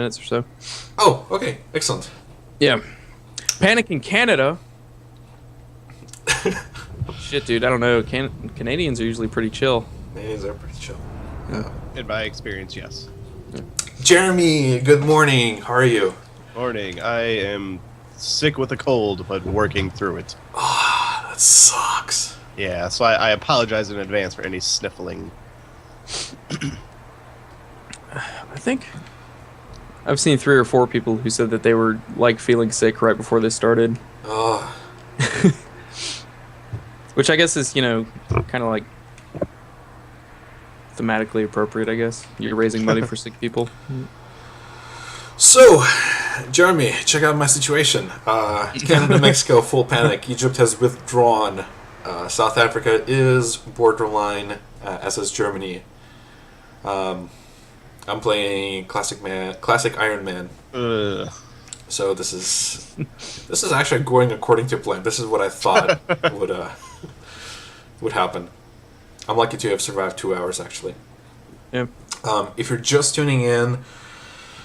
minutes or so. Oh, okay. Excellent. Yeah. Panic in Canada. Shit, dude, I don't know. Canadians are usually pretty chill. Canadians are pretty chill. In my experience, yes. Jeremy, good morning. How are you? Morning. I am sick with a cold, but working through it. Ah, that sucks. Yeah, so I apologize in advance for any sniffling. I think I've seen 3 or 4 people who said that they were like feeling sick right before this started. Oh, Which I guess is, kind of like thematically appropriate, I guess. You're raising money for sick people. so, Jeremy, check out my situation. Canada, Mexico, full panic. Egypt has withdrawn. South Africa is borderline, as is Germany. I'm playing classic Iron Man. Ugh. So this is actually going according to plan. This is what I thought would happen. I'm lucky to have survived 2 hours, actually. Yeah. If you're just tuning in,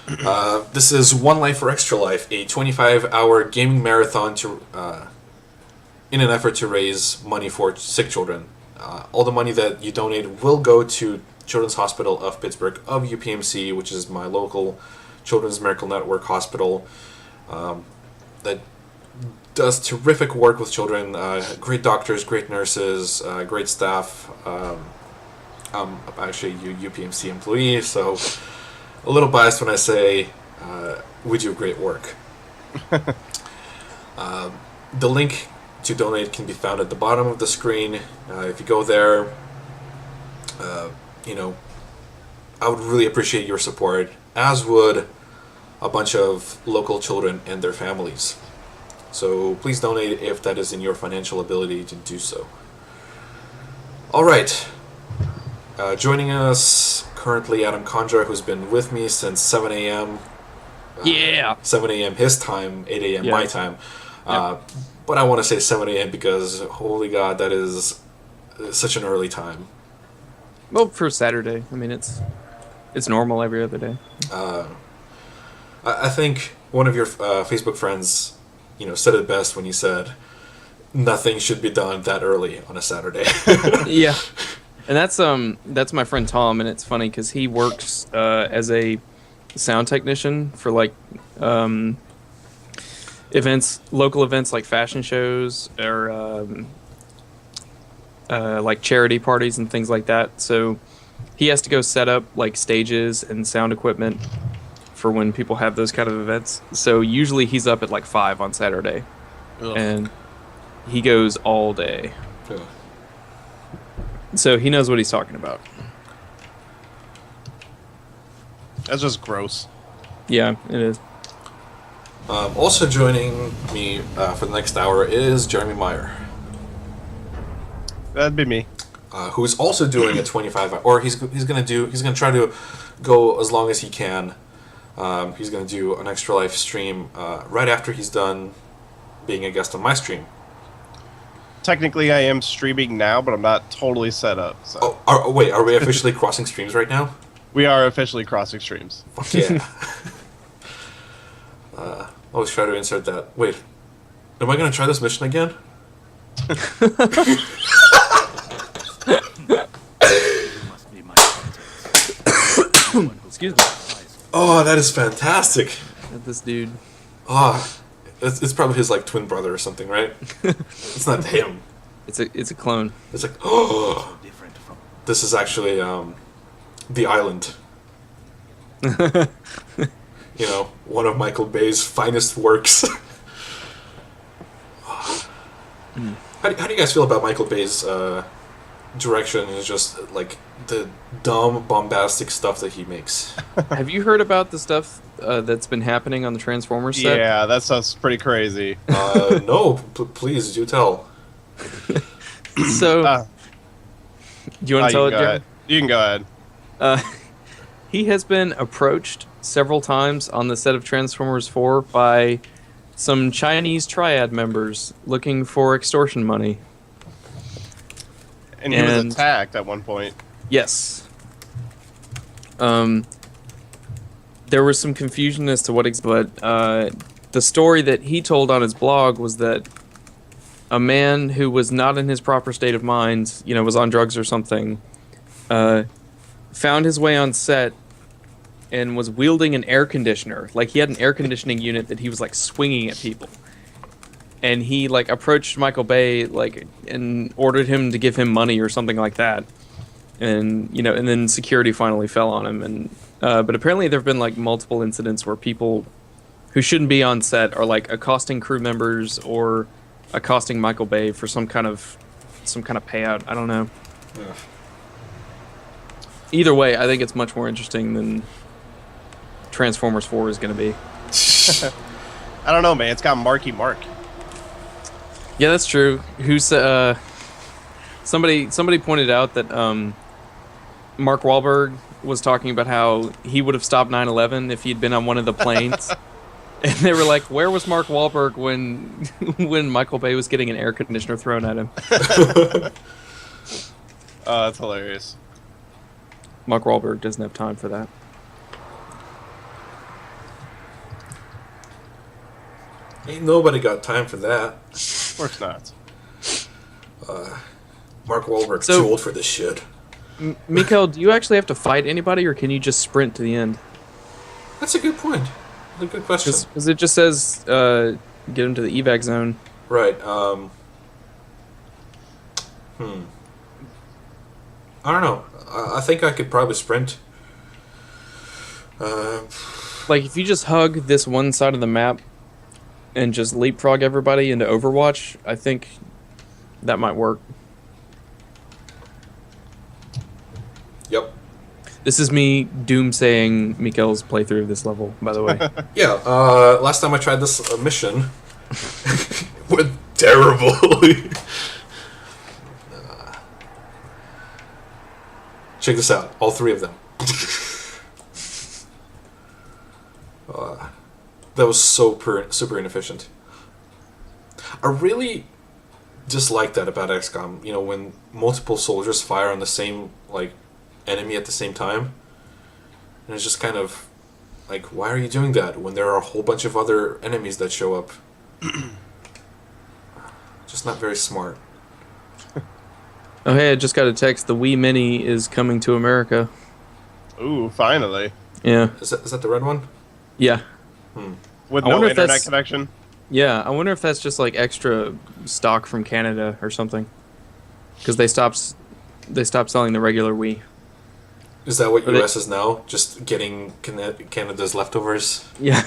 this is One Life for Extra Life, a 25-hour gaming marathon in an effort to raise money for sick children. All the money that you donate will go to Children's Hospital of Pittsburgh of UPMC, which is my local Children's Miracle Network hospital that does terrific work with children. Great doctors, great nurses, great staff. I'm actually a UPMC employee, so a little biased when I say we do great work. The link to donate can be found at the bottom of the screen. If you go there, I would really appreciate your support, as would a bunch of local children and their families. So please donate if that is in your financial ability to do so. All right. Joining us currently, Adam Condra, who's been with me since 7 a.m. Yeah. 7 a.m. his time, 8 a.m. Yeah. my time. But I want to say 7 a.m. because, holy God, that is such an early time. Well, for Saturday. I mean, it's normal every other day. I think one of your Facebook friends, said it best when he said, nothing should be done that early on a Saturday. Yeah. And that's my friend Tom, and it's funny because he works as a sound technician for local events like fashion shows or like charity parties and things like that. So he has to go set up like stages and sound equipment for when people have those kind of events. So usually he's up at like 5 on Saturday. Ugh. And he goes all day. Yeah. So he knows what he's talking about. That's just gross. Yeah, it is. Also joining me for the next hour is Jeremy Meyer, That'd be me. who's also doing a 25, or he's gonna try to go as long as he can. He's gonna do an Extra Life stream right after he's done being a guest on my stream. Technically, I am streaming now, but I'm not totally set up. So Wait, are we officially crossing streams right now? we are officially crossing streams. Fuck yeah. Always try to insert that. Wait, am I gonna try this mission again? Excuse me. Oh, that is fantastic. This dude. Oh, it's probably his twin brother or something, right? It's not him. It's a clone. It's like, oh, this is actually The Island. One of Michael Bay's finest works. How do you guys feel about Michael Bay's direction and just the dumb, bombastic stuff that he makes? Have you heard about the stuff that's been happening on the Transformers set? Yeah, that sounds pretty crazy. No, please do tell. So, do you want to tell it, go Jim? ahead. You can go ahead. He has been approached several times on the set of Transformers 4 by some Chinese triad members looking for extortion money. And he was attacked at one point. Yes. there was some confusion as to but the story that he told on his blog was that a man who was not in his proper state of mind, was on drugs or something, found his way on set and was wielding an air conditioner. Like, he had an air conditioning unit that he was, like, swinging at people. And he, like, approached Michael Bay, like, and ordered him to give him money or something like that. And, and then security finally fell on him. And but apparently there have been, like, multiple incidents where people who shouldn't be on set are, like, accosting crew members or accosting Michael Bay for some kind of payout. I don't know. Yeah. Either way, I think it's much more interesting than Transformers 4 is going to be. I don't know, man. It's got Marky Mark. Yeah, that's true. Somebody pointed out that Mark Wahlberg was talking about how he would have stopped 9/11 if he'd been on one of the planes. And they were like, where was Mark Wahlberg when Michael Bay was getting an air conditioner thrown at him? Oh, that's hilarious. Mark Wahlberg doesn't have time for that. Ain't nobody got time for that. Of course not. Mark Wahlberg's So- too old for this shit. Mikael, do you actually have to fight anybody, or can you just sprint to the end? That's a good point. That's a good question. Because it just says get him to the evac zone. Right. I don't know. I think I could probably sprint. Like, if you just hug this one side of the map and just leapfrog everybody into Overwatch, I think that might work. Yep. This is me doomsaying Mikael's playthrough of this level, by the way. Yeah. Last time I tried this mission, went terribly. Check this out. All three of them. That was super inefficient. I really dislike that about XCOM. When multiple soldiers fire on the same enemy at the same time, and it's just kind of like, why are you doing that when there are a whole bunch of other enemies that show up? Just not very smart. Oh, hey, I just got a text. The Wii Mini is coming to America. Ooh, finally. Yeah. Is that the red one? Yeah. With I no wonder if internet that's- connection. Yeah, I wonder if that's just, like, extra stock from Canada or something. Because they stopped selling the regular Wii. Is that what Are they- US is now? Just getting Canada's leftovers? Yeah.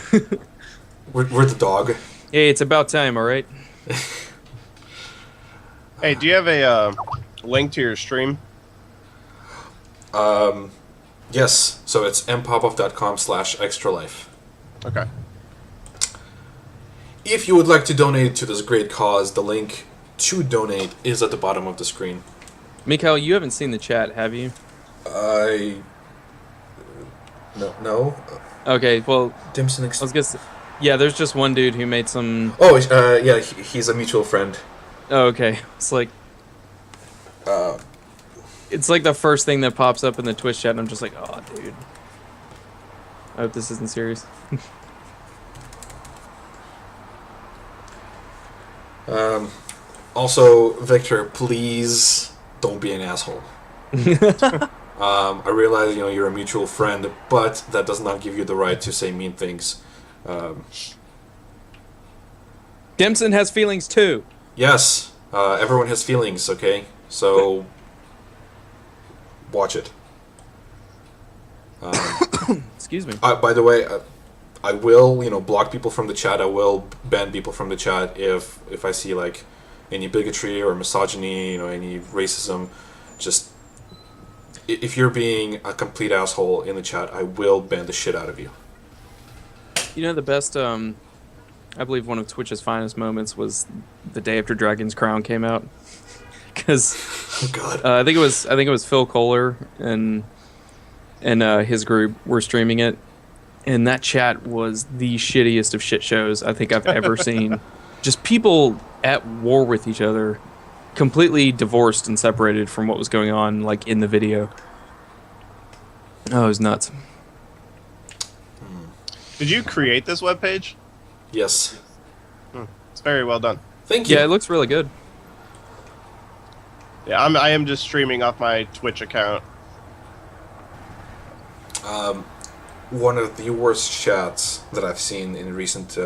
We're the dog. Hey, it's about time, alright? Hey, do you have a link to your stream? Yes. So it's mpopoff.com/extralife. Okay. If you would like to donate to this great cause, the link to donate is at the bottom of the screen. Mikael, you haven't seen the chat, have you? No. Okay, well, Dimson. I was gonna say, yeah, there's just one dude who made some... Oh, yeah, he's a mutual friend. Oh, okay. It's like... It's like the first thing that pops up in the Twitch chat, and I'm just like, oh, dude. I hope this isn't serious. Also, Victor, please don't be an asshole. I realize you're a mutual friend, but that does not give you the right to say mean things. Dimson has feelings too. Yes, everyone has feelings. Okay, so watch it. Excuse me. By the way, I will block people from the chat. I will ban people from the chat if I see any bigotry or misogyny, any racism. Just if you're being a complete asshole in the chat, I will ban the shit out of you. The best, I believe one of Twitch's finest moments was the day after Dragon's Crown came out. Because Oh God. I think it was Phil Kohler and his group were streaming it, and that chat was the shittiest of shit shows I think I've ever seen. Just people at war with each other, completely divorced and separated from what was going on in the video. Oh, it was nuts. Did you create this webpage? Yes. It's very well done. Thank you. Yeah, it looks really good. Yeah, I am just streaming off my Twitch account. One of the worst chats that I've seen in recent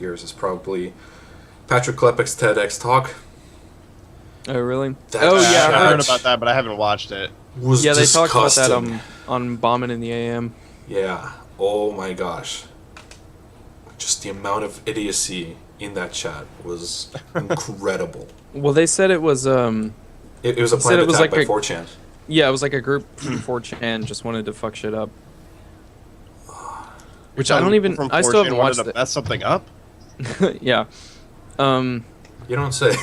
years is probably Patrick Klepek's TEDx talk. Oh, really? That Oh, yeah, I heard chat about that, but I haven't watched it. Was Yeah, they disgusting. talked about that on Bombing in the AM. Yeah. Oh my gosh. Just the amount of idiocy in that chat was incredible. Well, they said it was It was a said planned it was attack like by a- 4chan. yeah, it was like a group from 4chan just wanted to fuck shit up. Which I don't even. From I still 4chan haven't wanted watched to mess something up. it. Yeah. You don't say.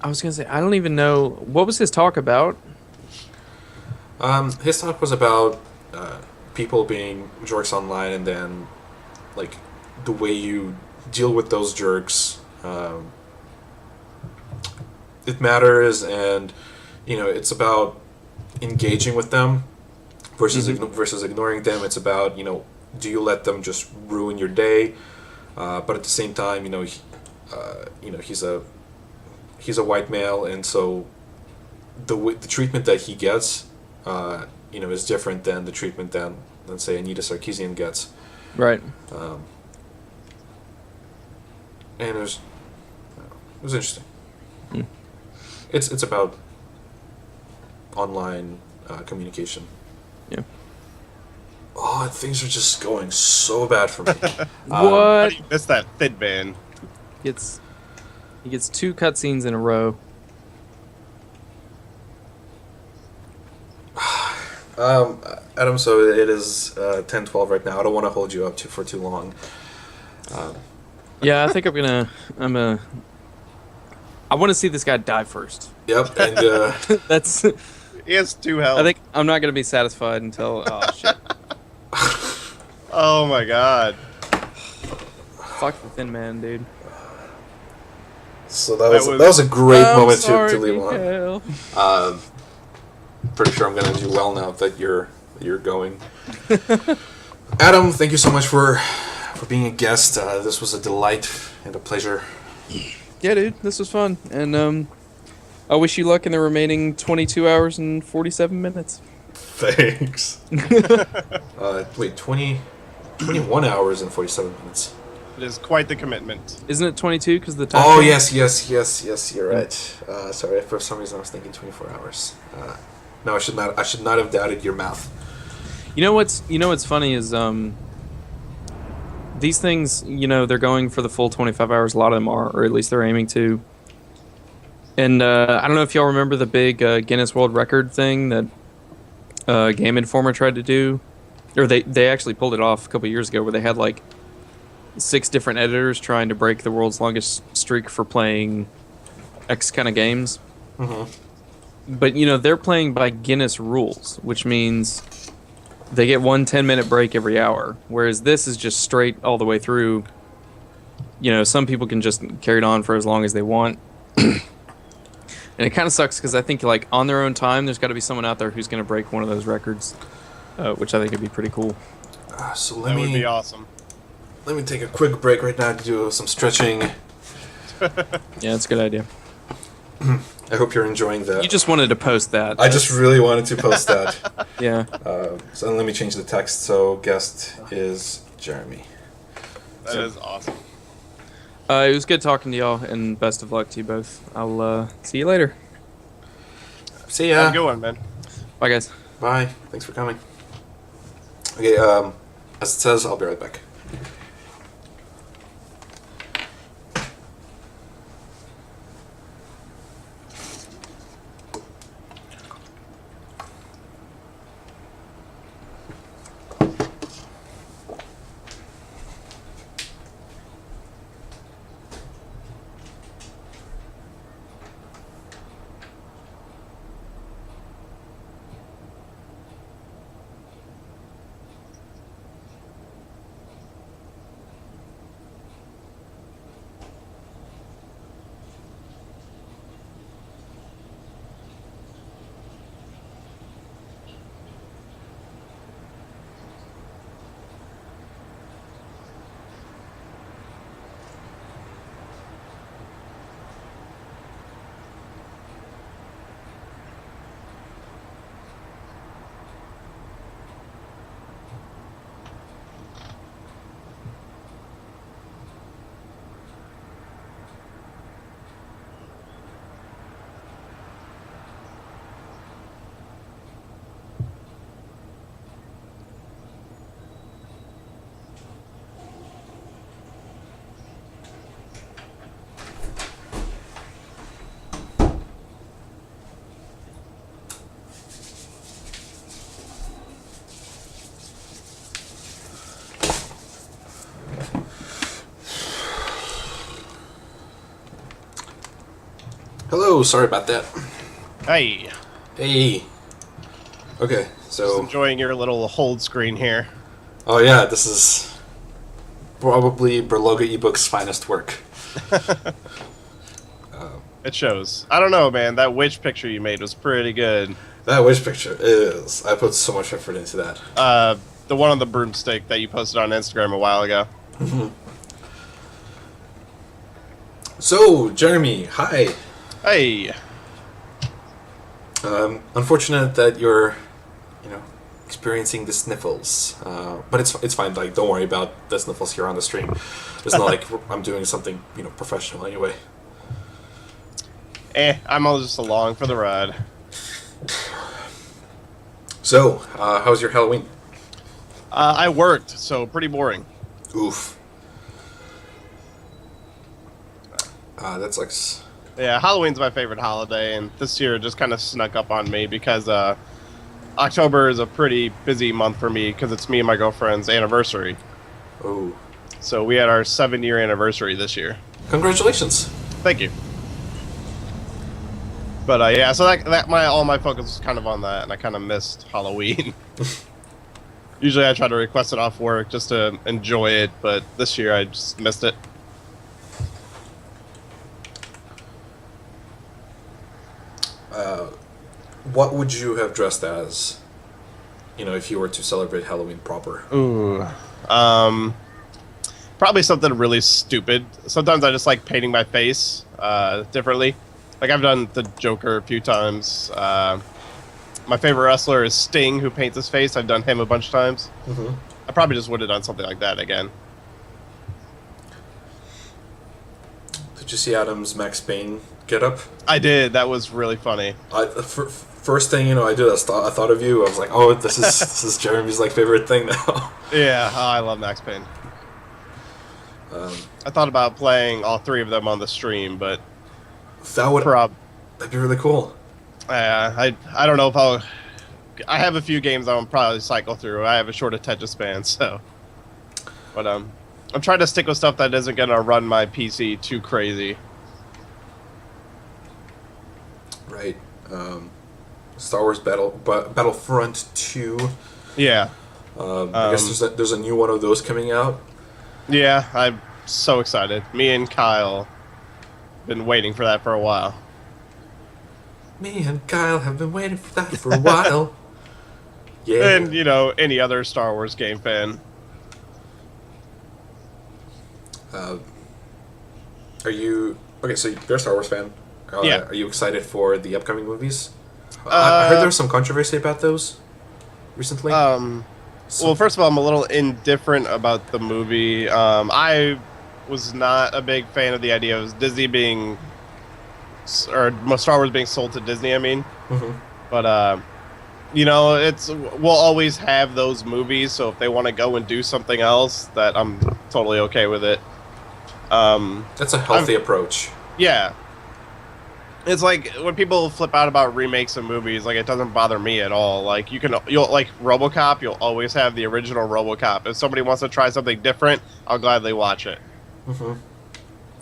I was gonna say I don't even know what was his talk about. His talk was about people being jerks online, and then like the way you deal with those jerks. It matters, and it's about engaging with them versus versus ignoring them. It's about do you let them just ruin your day, but at the same time he's a white male, and so the treatment that he gets is different than the treatment that, let's say, Anita Sarkeesian gets. Right. And it was interesting. It's about online communication. Yeah. Oh, things are just going so bad for me. How What? do you miss that thin man? He gets 2 cutscenes in a row. Adam, so it is 10:12 right now. I don't want to hold you up for too long. Yeah, I think I want to see this guy die first. Yep, and That's. He has 2 health. I think I'm not gonna be satisfied until. Oh shit! Oh my god. Fuck the thin man, dude. so that was a great moment to leave on. Mikael. Pretty sure I'm gonna do well now that you're going. Adam, thank you so much for being a guest. This was a delight and a pleasure. Yeah, dude, this was fun, and I wish you luck in the remaining 22 hours and 47 minutes. Thanks. Wait, 21 hours and 47 minutes. It is quite the commitment. Isn't it 22 because the time? Oh, yes, you're right. Sorry, for some reason I was thinking 24 hours. No, I should not have doubted your math. You know what's funny is these things, they're going for the full 25 hours. A lot of them are, or at least they're aiming to. And I don't know if y'all remember the big Guinness World Record thing that Game Informer tried to do, or they actually pulled it off a couple years ago, where they had like 6 different editors trying to break the world's longest streak for playing X kind of games. Mm-hmm. But they're playing by Guinness rules, which means they get 1 10-minute break every hour, whereas this is just straight all the way through. Some people can just carry it on for as long as they want. And it kind of sucks because I think like on their own time, there's got to be someone out there who's going to break one of those records, which I think would be pretty cool. So That would be awesome. Let me take a quick break right now to do some stretching. Yeah, it's a good idea. I hope you're enjoying that. You just wanted to post that. I just really wanted to post that. Yeah. So let me change the text. So guest is Jeremy. That is awesome. It was good talking to y'all, and best of luck to you both. I'll see you later. See Have ya. a good one, man. Bye, guys. Bye. Thanks for coming. Okay. As it says, I'll be right back. Hello, sorry about that. Hey, Hey. Okay, just so... enjoying your little hold screen here. Oh yeah, this is probably Berloga eBook's finest work. It shows. I don't know, man. That witch picture you made was pretty good. That witch picture is... I put so much effort into that. The one on the broomstick that you posted on Instagram a while ago. So, Jeremy, hi. Hey. Unfortunate that you're, experiencing the sniffles. But it's fine. Like, don't worry about the sniffles here on the stream. It's not like I'm doing something, professional anyway. I'm all just along for the ride. So, how's your Halloween? I worked, so pretty boring. Oof. That sucks. Yeah, Halloween's my favorite holiday, and this year it just kind of snuck up on me because October is a pretty busy month for me because it's me and my girlfriend's anniversary. Oh. So we had our 7-year anniversary this year. Congratulations. Thank you. But yeah, so all my focus was kind of on that, and I kind of missed Halloween. Usually I try to request it off work just to enjoy it, but this year I just missed it. What would you have dressed as, if you were to celebrate Halloween proper? Ooh. Probably something really stupid. Sometimes I just like painting my face differently. Like I've done the Joker a few times. My favorite wrestler is Sting, who paints his face. I've done him a bunch of times. Mm-hmm. I probably just would have done something like that again. Did you see Adam's Max Payne get up? I did. That was really funny. First thing I did, I thought of you. I was like, oh, this is Jeremy's favorite thing now. Yeah, I love Max Payne. I thought about playing all 3 of them on the stream, but that'd be really cool. I don't know if I have a few games I'll probably cycle through. I have a short attention span, so. But I'm trying to stick with stuff that isn't gonna run my PC too crazy. Right. Star Wars Battlefront 2. Yeah. I guess there's a new one of those coming out. Yeah, I'm so excited. Me and Kyle been waiting for that for a while. Me and Kyle have been waiting for that for a while. Yeah. And, any other Star Wars game fan. Are you... Okay, so you're a Star Wars fan. Yeah. Are you excited for the upcoming movies? I heard there was some controversy about those recently. Well, first of all, I'm a little indifferent about the movie. I was not a big fan of the idea of Disney being... or Star Wars being sold to Disney, I mean. Mm-hmm. But, we'll always have those movies, so if they want to go and do something else, that I'm totally okay with it. That's a healthy approach. Yeah. It's like when people flip out about remakes of movies, it doesn't bother me at all. Like you'll like RoboCop, you'll always have the original RoboCop. If somebody wants to try something different, I'll gladly watch it. Mm-hmm.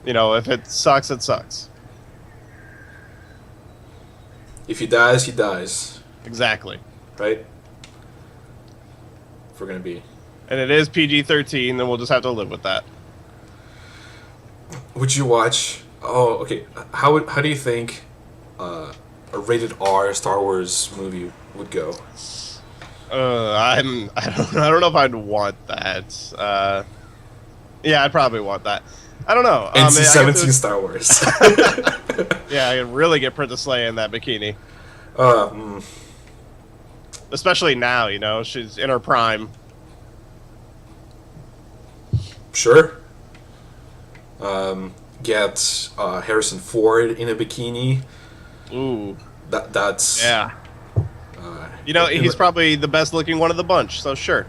If it sucks, it sucks. If he dies, he dies. Exactly. Right? If we're gonna be... And it is PG-13, then we'll just have to live with that. Would you watch... Oh, okay. How do you think a rated R Star Wars movie would go? I don't know if I'd want that. Yeah, I'd probably want that. I don't know. NC-17 Star Wars. Yeah, I could really get Princess Leia in that bikini. Especially now, she's in her prime. Sure. Get Harrison Ford in a bikini. Ooh. That's... Yeah. He's probably the best looking one of the bunch, so sure.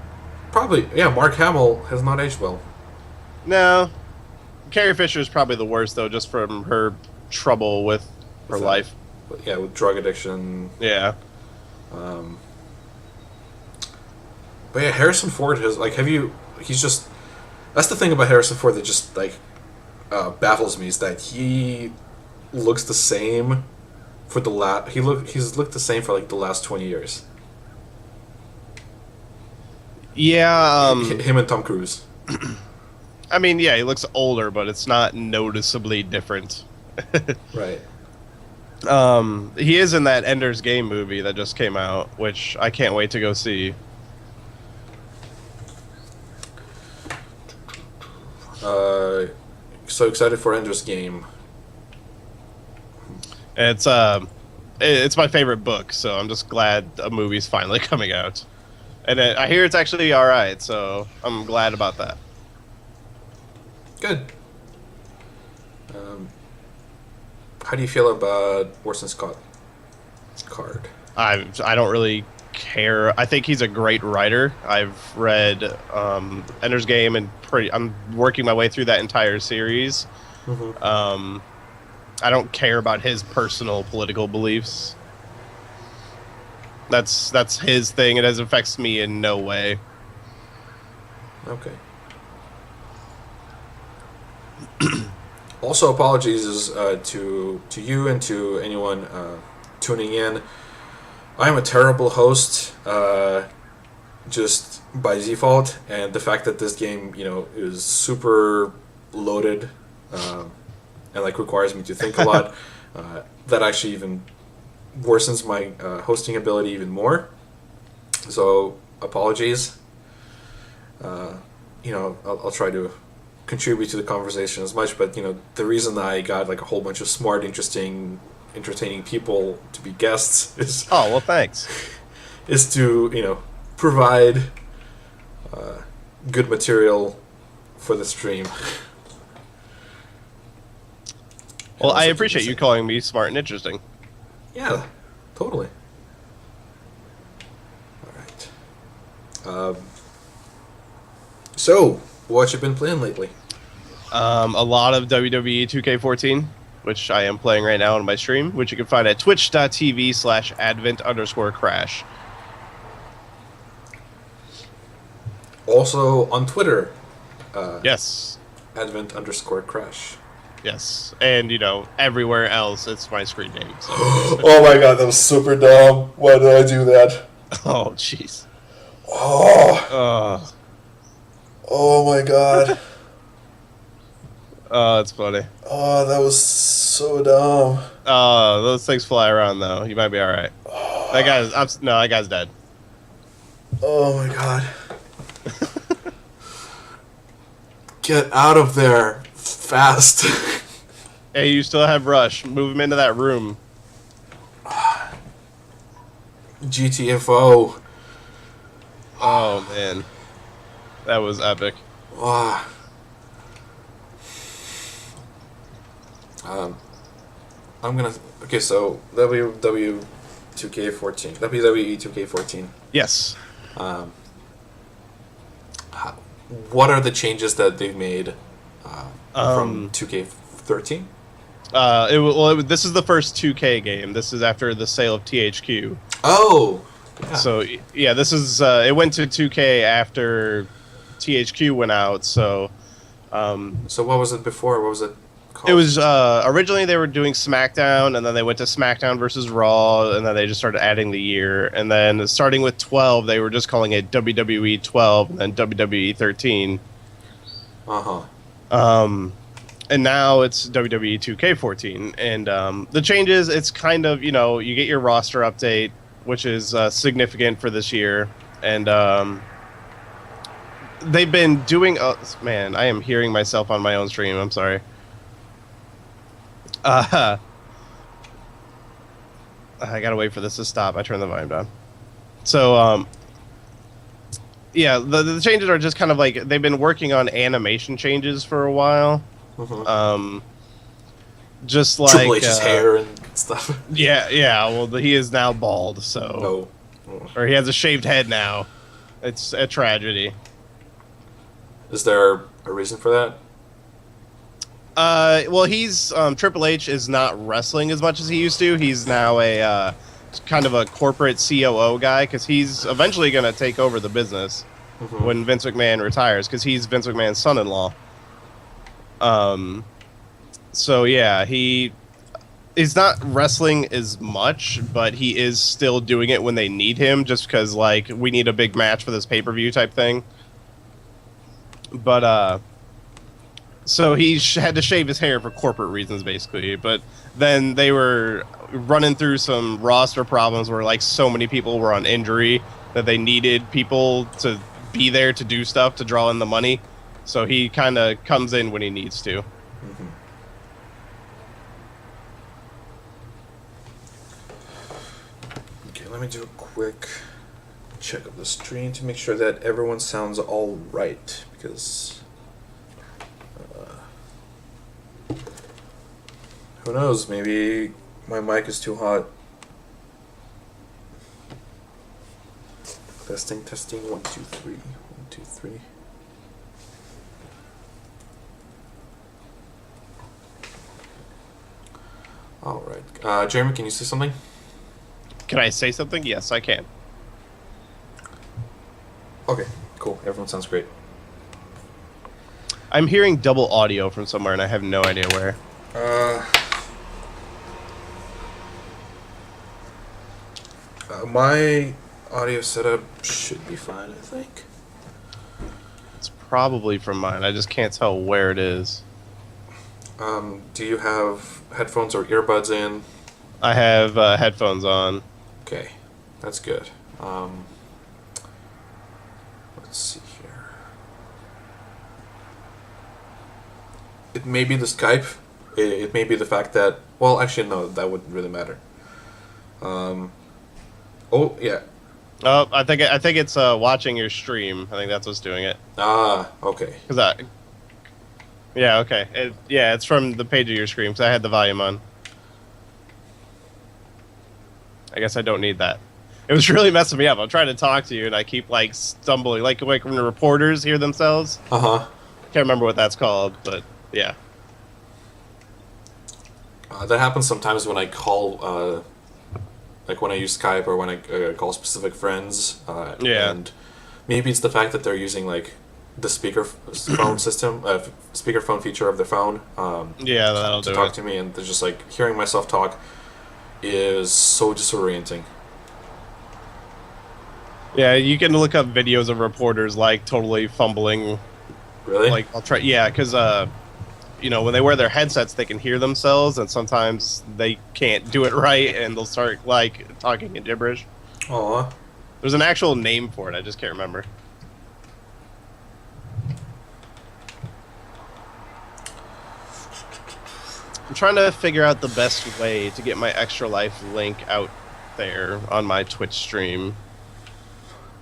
Probably. Yeah, Mark Hamill has not aged well. No. Carrie Fisher is probably the worst, though, just from her trouble with her life. Yeah, with drug addiction. Yeah. But yeah, Harrison Ford has, he's just... That's the thing about Harrison Ford that just, baffles me, is that he looks the same for the he's looked the same for like the last 20 years. Yeah, Him and Tom Cruise. I mean, yeah, he looks older, but it's not noticeably different. Right. He is in that Ender's Game movie that just came out, which I can't wait to go see. So excited for Ender's Game. It's my favorite book, so I'm just glad a movie's finally coming out. And I hear it's actually all right, so I'm glad about that. Good. How do you feel about Orson Scott's card? I don't really care. I think he's a great writer. I've read Ender's Game and I'm working my way through that entire series. Mm-hmm. I don't care about his personal political beliefs. That's his thing. It affects me in no way. Okay. Also, apologies to you and to anyone tuning in. I am a terrible host, just by default, and the fact that this game, is super loaded and like requires me to think a lot, that actually even worsens my hosting ability even more. So apologies. I'll try to contribute to the conversation as much, but the reason I got like a whole bunch of smart, interesting, entertaining people to be guests is thanks. Is to provide good material for the stream. Well, I appreciate you calling me smart and interesting. Yeah, totally. All right. So, what you been playing lately? A lot of WWE 2K14, which I am playing right now on my stream, which you can find at twitch.tv/advent_crash. Also on Twitter. Yes. Advent_crash. Yes. And, everywhere else, it's my screen name. So. Oh my god, that was super dumb. Why did I do that? Oh, jeez. Oh. Oh my god. Oh, that's funny. Oh, that was so dumb. Oh, those things fly around, though. You might be all right. That guy's dead. Oh my god. Get out of there fast. Hey, you still have Rush. Move him into that room. GTFO. Oh, man. That was epic. I'm gonna. Okay, so WWE 2K14. Yes. What are the changes that they've made from 2K13? This is the first 2K game. This is after the sale of THQ. Oh. Yeah. So yeah, this is it went to 2K after THQ went out. So what was it before? What was it called? it was originally they were doing SmackDown, and then they went to SmackDown versus Raw, and then they just started adding the year. And then starting with 12, they were just calling it WWE 12 and then WWE 13. And now it's WWE 2K14. And the changes, it's kind of, you get your roster update, which is significant for this year. And they've been doing... man, I am hearing myself on my own stream. I'm sorry. I gotta wait for this to stop. I turned the volume down. So, yeah, the changes are just kind of like... They've been working on animation changes for a while. Just like Triple H's hair and stuff. Yeah. Well, he is now bald, so or he has a shaved head now. It's a tragedy. Is there a reason for that? Well, he's Triple H is not wrestling as much as he used to. He's now a kind of a corporate COO guy because he's eventually going to take over the business when Vince McMahon retires because he's Vince McMahon's son-in-law. So yeah, he he's not wrestling as much, but he is still doing it when they need him, just because like we need a big match for this pay-per-view type thing. But so he had to shave his hair for corporate reasons, basically. But then they were running through some roster problems where like so many people were on injury that they needed people to be there to do stuff to draw in the money. So he kind of comes in when he needs to. Mm-hmm. Okay, let me do a quick check of the stream to make sure that everyone sounds all right, because who knows, maybe my mic is too hot. Testing, 1, 2, 3, 1, 2, 3. All right, Jeremy, can you say something? Can I say something? Yes, I can. Okay, cool. Everyone sounds great. I'm hearing double audio from somewhere, and I have no idea where. My audio setup should be fine, I think. It's probably from mine. I just can't tell where it is. Do you have headphones or earbuds in? I have headphones on. Okay, that's good. Let's see here. It may be the Skype. It may be the fact that... Well, actually, no, that wouldn't really matter. Oh, yeah. Oh, I think it's watching your stream. I think that's what's doing it. Ah, okay. Yeah, okay. It's from the page of your screen, because I had the volume on. I guess I don't need that. It was really messing me up. I'm trying to talk to you, and I keep, like, stumbling. Like when the reporters hear themselves. Uh-huh. Can't remember what that's called, but, yeah. That happens sometimes when I call... like when I use Skype or when I call specific friends. Yeah. And maybe it's the fact that they're using like the speakerphone system, speakerphone feature of their phone. Yeah, that'll to do talk it. to me, and they're just like hearing myself talk is so disorienting. Yeah, you can look up videos of reporters like totally fumbling. Really? Like I'll try. Yeah, because when they wear their headsets, they can hear themselves, and sometimes they can't do it right, and they'll start like talking in gibberish. Aw. There's an actual name for it. I just can't remember. I'm trying to figure out the best way to get my Extra Life link out there on my Twitch stream.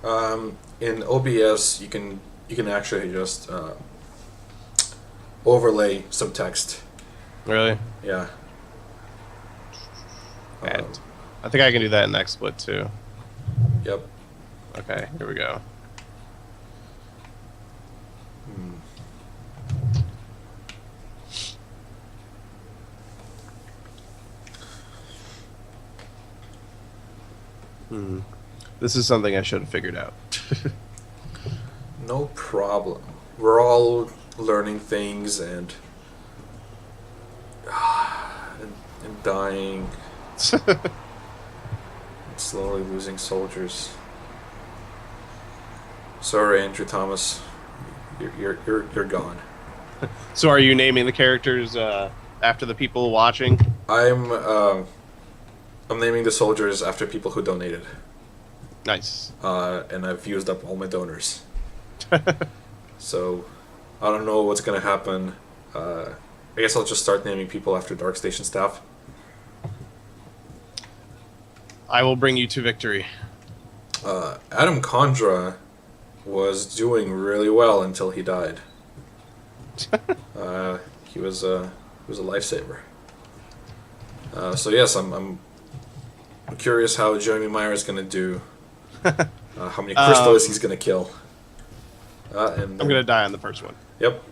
In OBS, you can actually just overlay some text. Really? Yeah. And I think I can do that in XSplit too. Yep. Okay, here we go. This is something I should have figured out. No problem. We're all learning things and dying. And slowly losing soldiers. Sorry, Andrew Thomas. You're gone. So are you naming the characters after the people watching? I'm naming the soldiers after people who donated. Nice. And I've used up all my donors. So I don't know what's gonna happen. I guess I'll just start naming people after DarkStation staff. I will bring you to victory. Adam Condra was doing really well until he died. He was a lifesaver. So yes, I'm curious how Jeremy Meyer is gonna do. How many crystals he's gonna kill. And I'm gonna die on the first one. Yep.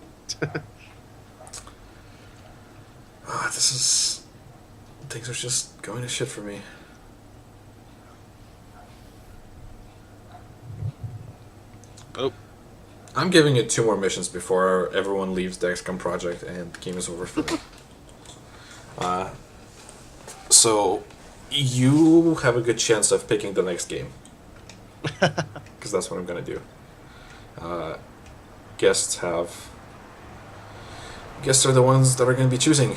Things are just going to shit for me. Oh. I'm giving it 2 more missions before everyone leaves the XCOM project and the game is over for me. So, you have a good chance of picking the next game. Because that's what I'm going to do. Guests are the ones that are going to be choosing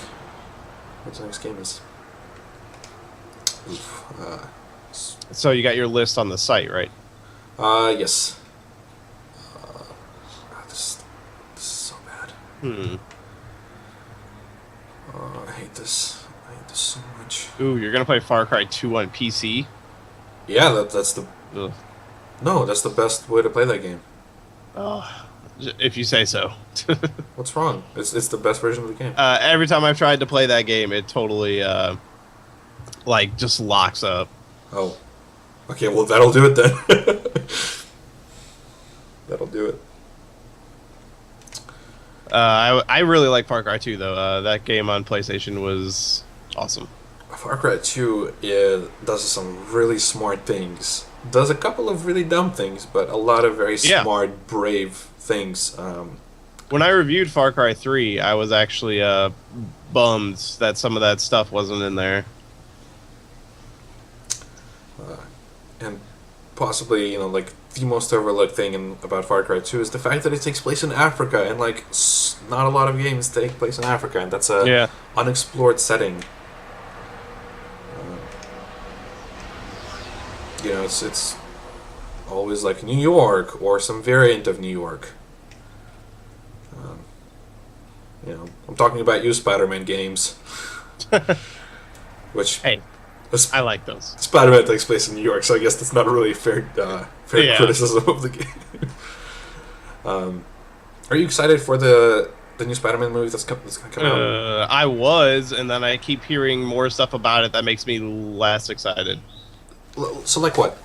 what the next game is. Oof, So you got your list on the site, right? yes. This is so bad. I hate this. I hate this so much. Ooh, you're gonna play Far Cry 2 on PC? Yeah, that's the... Ugh. No, that's the best way to play that game. Oh, if you say so. What's wrong? It's the best version of the game. Every time I've tried to play that game, it totally, like, just locks up. Oh. Okay, well, that'll do it then. That'll do it. I really like Far Cry 2, though. That game on PlayStation was awesome. Far Cry 2 does some really smart things. Does a couple of really dumb things, but a lot of very smart, brave things. When I reviewed Far Cry 3, I was actually bummed that some of that stuff wasn't in there. And possibly, like, the most overlooked thing about Far Cry 2 is the fact that it takes place in Africa, and, like, not a lot of games take place in Africa, and that's a unexplored setting. It's always like New York or some variant of New York. I'm talking about you, Spider-Man games. Which, hey, I like those. Spider-Man takes place in New York, so I guess that's not really fair criticism of the game. Are you excited for the new Spider-Man movie that's going to come out? I was, and then I keep hearing more stuff about it that makes me less excited. So, like what?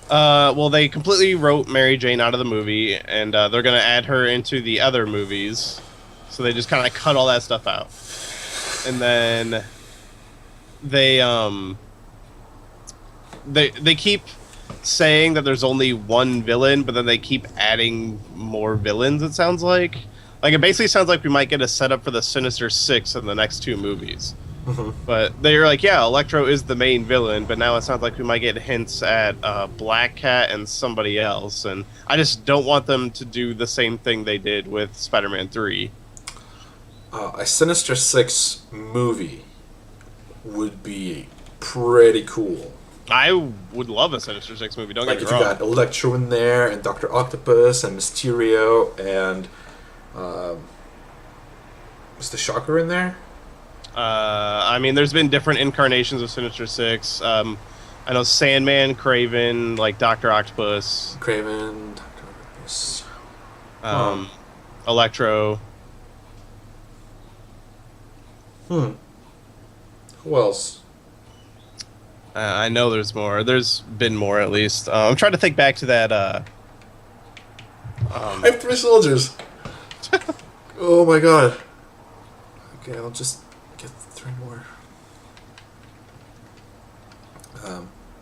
Well, they completely wrote Mary Jane out of the movie, and they're going to add her into the other movies. So they just kind of cut all that stuff out. And then they keep saying that there's only one villain, but then they keep adding more villains, it sounds like. Like, it basically sounds like we might get a setup for the Sinister Six in the next two movies. Mm-hmm. But they're like, yeah, Electro is the main villain, but now it sounds like we might get hints at Black Cat and somebody else, and I just don't want them to do the same thing they did with Spider-Man 3. A Sinister Six movie would be pretty cool. I would love a Sinister Six movie, don't get me wrong. Like, if you got Electro in there, and Dr. Octopus, and Mysterio, and... was the Shocker in there? I mean, there's been different incarnations of Sinister Six. I know Sandman, Kraven, like Dr. Octopus. Kraven, Dr. Octopus. Electro. Who else? I know there's more. There's been more, at least. I'm trying to think back to that. I have 3 soldiers. Oh my god. Okay, I'll just get 3 more.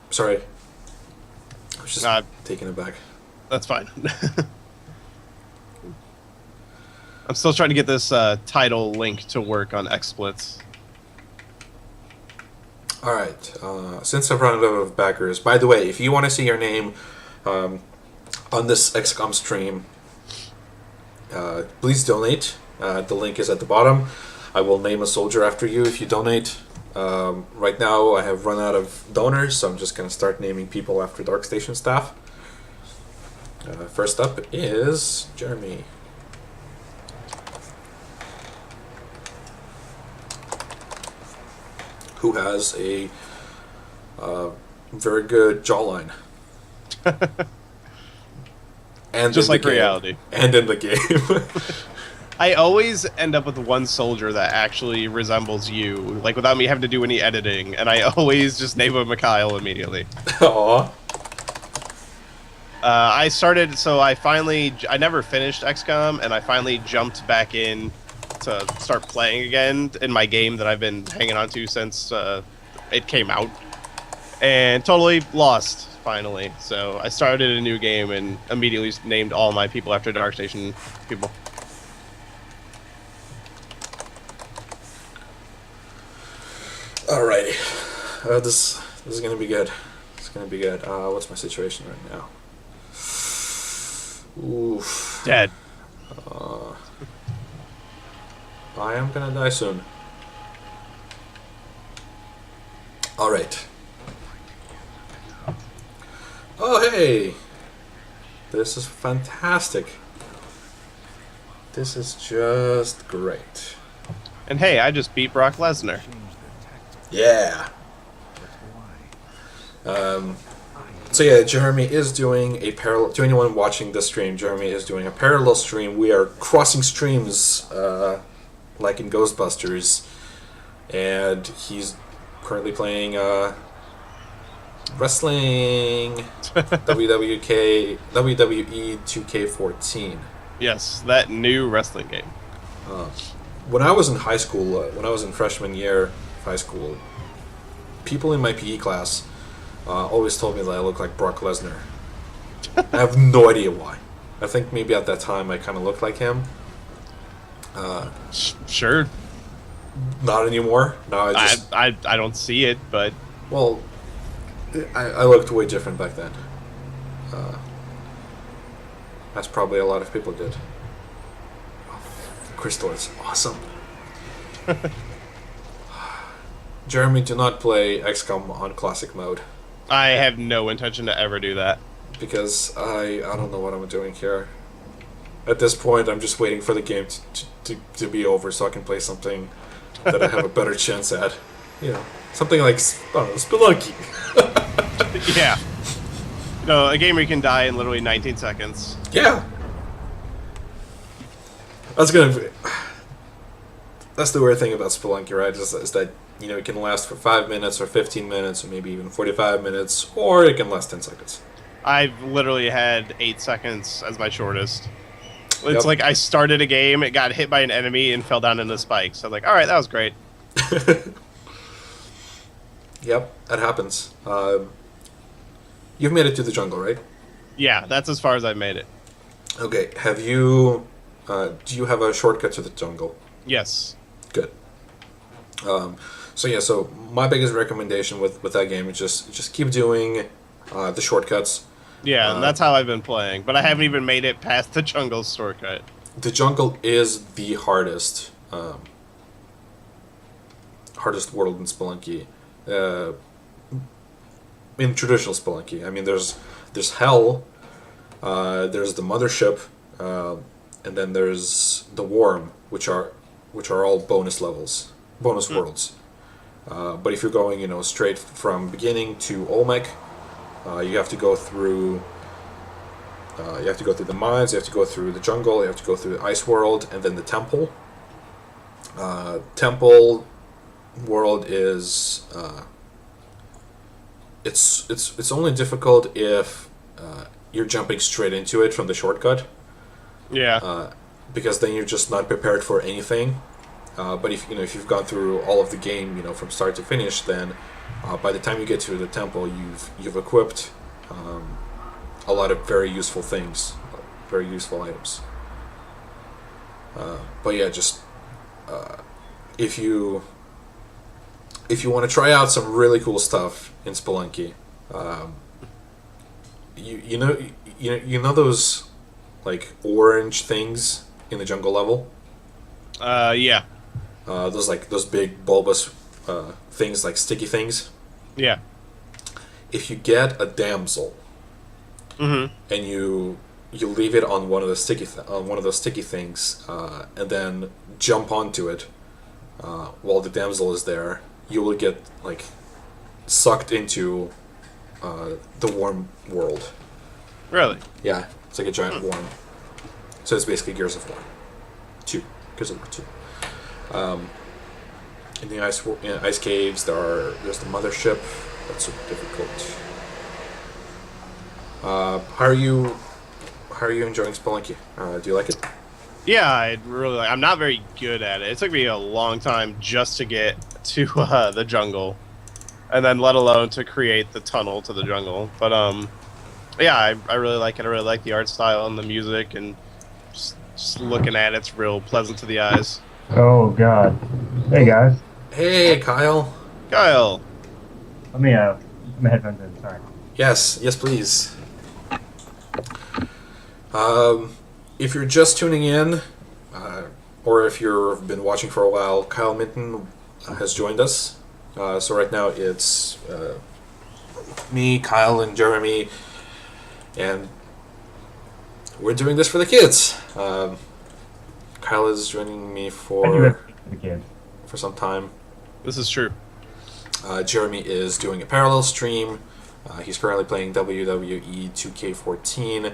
Sorry. I was just taking it back. That's fine. I'm still trying to get this title link to work on XSplits. Alright, since I've run out of backers, by the way, if you want to see your name on this XCOM stream, please donate. The link is at the bottom. I will name a soldier after you if you donate. Right now I have run out of donors, so I'm just going to start naming people after DarkStation staff. First up is Jeremy. Who has a very good jawline. And just like reality. And in the game. I always end up with one soldier that actually resembles you, like without me having to do any editing, and I always just name him Kyle immediately. Aww. I never finished XCOM, and I finally jumped back in to start playing again in my game that I've been hanging on to since it came out, and totally lost finally. So I started a new game and immediately named all my people after DarkStation people. Alrighty. This is gonna be good. It's gonna be good. What's my situation right now? Oof. Dead. I am gonna die soon. All right. Oh hey, this is fantastic. This is just great. And hey, I just beat Brock Lesnar. Yeah. So yeah, Jeremy is doing a parallel. To anyone watching this stream, Jeremy is doing a parallel stream. We are crossing streams, like in Ghostbusters, and he's currently playing wrestling, WWE 2K14. Yes, that new wrestling game. When I was in high school, when I was in freshman year of high school, people in my PE class always told me that I look like Brock Lesnar. I have no idea why. I think maybe at that time I kind of looked like him. Sure. Not anymore. Now I just... I don't see it, but... Well, I looked way different back then. As probably a lot of people did. Crystal is awesome. Jeremy, do not play XCOM on classic mode. I have no intention to ever do that. Because I don't know what I'm doing here. At this point, I'm just waiting for the game to be over so I can play something that I have a better chance at. You know, something like, I don't know, Spelunky. Yeah. You know, a game where you can die in literally 19 seconds. Yeah. That's the weird thing about Spelunky, right? Is that, you know, it can last for 5 minutes or 15 minutes or maybe even 45 minutes, or it can last 10 seconds. I've literally had 8 seconds as my shortest. It's Yep. like I started a game, it got hit by an enemy, and fell down into spikes. I'm like, alright, that was great. Yep, that happens. You've made it to the jungle, right? Yeah, that's as far as I've made it. Okay, have you... do you have a shortcut to the jungle? Yes. Good. So my biggest recommendation with that game is just keep doing the shortcuts. Yeah, and that's how I've been playing. But I haven't even made it past the jungle shortcut. The jungle is the hardest world in Spelunky. In traditional Spelunky, I mean, there's hell, there's the mothership, and then there's the worm, which are all bonus worlds. But if you're going, you know, straight from beginning to Olmec, you have to go through. You have to go through the mines. You have to go through the jungle. You have to go through the ice world, and then the temple. Temple world is it's only difficult if you're jumping straight into it from the shortcut. Yeah. Because then you're just not prepared for anything. But if you've gone through all of the game, you know, from start to finish, then by the time you get to the temple, you've equipped a lot of very useful things, very useful items. But yeah, just if you want to try out some really cool stuff in Spelunky, you know those like orange things in the jungle level. Yeah. Those big bulbous things, like sticky things. Yeah. If you get a damsel, and you leave it on one of the sticky things, and then jump onto it while the damsel is there, you will get like sucked into the worm world. Really? Yeah, it's like a giant worm. So it's basically Gears of War 2. Gears of War 2. In the ice caves, there's the mothership. That's super difficult. How are you enjoying Spelunky? Do you like it? Yeah, I'm not very good at it. It took me a long time just to get to the jungle, and then let alone to create the tunnel to the jungle. But yeah, I really like it. I really like the art style and the music, and just looking at it's real pleasant to the eyes. Oh God! Hey guys. Hey, Kyle. Kyle. Let me my headphones in. Sorry. Yes, please. If you're just tuning in, or if you've been watching for a while, Kyle Minton has joined us. So right now it's me, Kyle, and Jeremy, and we're doing this for the kids. Kyle is joining me I do for have the kids. some time. This is true. Jeremy is doing a parallel stream. He's currently playing WWE 2K14.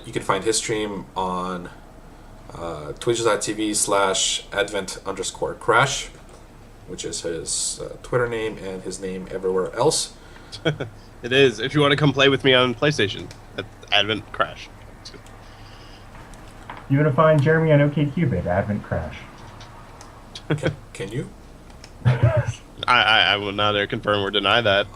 You can find his stream on twitch.tv/advent_crash, which is his Twitter name and his name everywhere else. It is. If you want to come play with me on PlayStation, at Advent Crash. You want to find Jeremy on OkCupid, Advent Crash. Can you? I will neither confirm or deny that.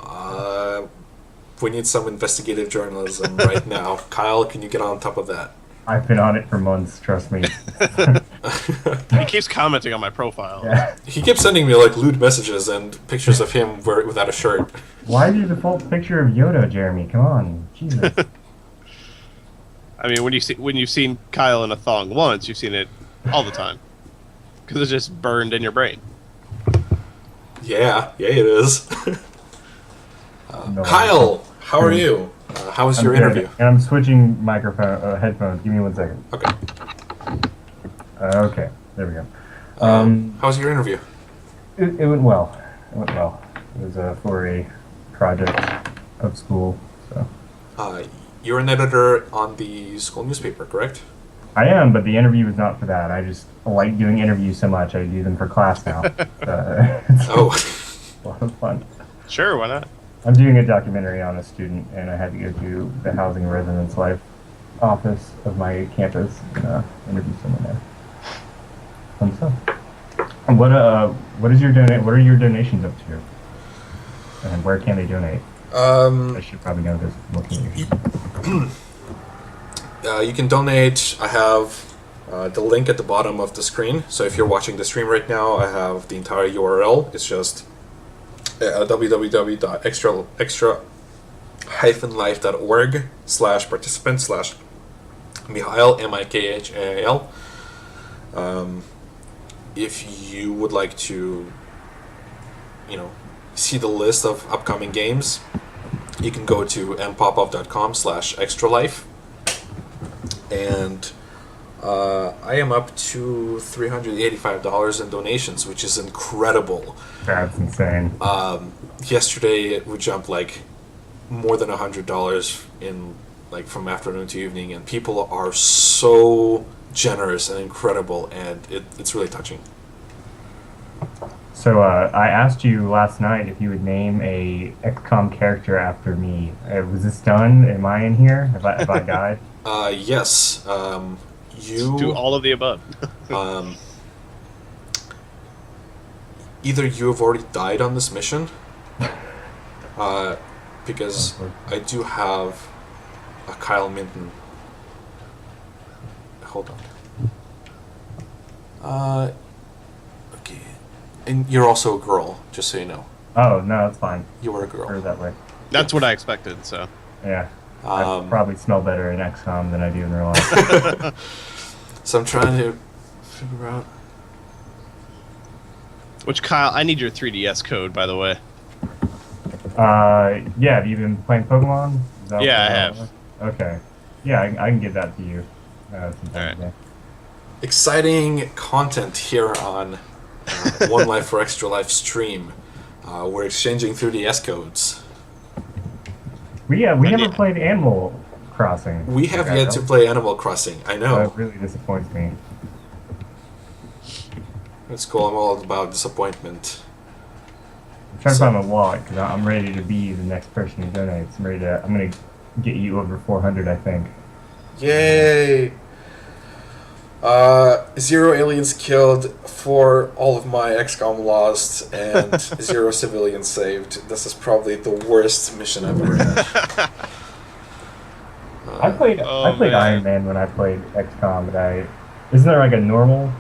We need some investigative journalism right now. Kyle, can you get on top of that? I've been on it for months, trust me. He keeps commenting on my profile. Yeah. He keeps sending me like lewd messages and pictures of him without a shirt. Why is your default picture of Yoda, Jeremy? Come on. Jesus. I mean, when you've seen Kyle in a thong once, you've seen it all the time. Because it's just burned in your brain. Yeah, it is. No, Kyle, how are you? How was your good. interview? And I'm switching headphones. Give me 1 second. Okay. Okay, there we go. How was your interview? It went well. It went well. It was for a project of school, so. You're an editor on the school newspaper, correct? I am, but the interview was not for that. I just like doing interviews so much. I do them for class now. It's Oh. a lot of fun. Sure, why not? I'm doing a documentary on a student, and I had to go to the housing and residence life office of my campus and interview someone there. Fun stuff. And what is your What are your donations up to? And where can they donate? I should probably know this. Looking at you. You can donate. I have the link at the bottom of the screen. So if you're watching the stream right now, I have the entire URL. It's just www.extra-life.org/participant/Mikhail, Mikhal. If you would like to, see the list of upcoming games, you can go to mpopov.com/extralife. And I am up to $385 in donations, which is incredible. That's insane. Yesterday we jumped like more than $100 in from afternoon to evening, and people are so generous and incredible, and it's really touching. So I asked you last night if you would name a XCOM character after me. Was this done? Am I in here? Have I died? Yes. You Do all of the above. Either you have already died on this mission, because I do have a Kyle Minton. Hold on. Okay. And you're also a girl, just so you know. Oh, no, that's fine. You were a girl. Or that way. That's what I expected, so. Yeah. I probably smell better in XCOM than I do in real life. So I'm trying to figure out. Which, Kyle, I need your 3DS code, by the way. Yeah, have you been playing Pokemon? Yeah, I have. Okay. Yeah, I can give that to you. Sometime today. Exciting content here on One Life for Extra Life stream. We're exchanging 3DS codes. We never played Animal Crossing. We have yet to play Animal Crossing. I know. That really disappoints me. It's cool. I'm all about disappointment. I'm trying to find my wallet because I'm ready to be the next person who donates. I'm gonna get you over 400, I think. Yay! 0 aliens killed, 4 all of my XCOM lost, and 0 civilians saved. This is probably the worst mission I've ever had. I played Iron Man when I played XCOM, but isn't there like a normal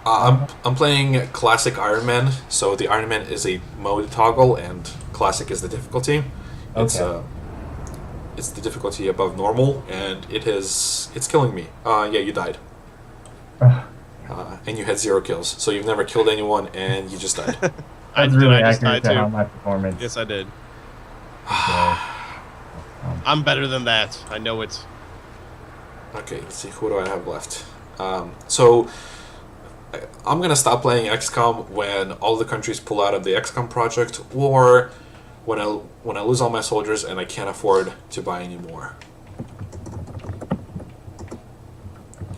I'm playing Classic Iron Man, so the Iron Man is a mode toggle, and Classic is the difficulty. Okay. It's the difficulty above normal, and it's killing me. Yeah, you died. And you had 0 kills, so you've never killed anyone, and you just died. I That's really just accurate died to how too. my performance. Yes, I did. So, I'm better than that. I know it. Okay, let's see, who do I have left? So I'm gonna stop playing XCOM when all the countries pull out of the XCOM project, or when I lose all my soldiers and I can't afford to buy any more.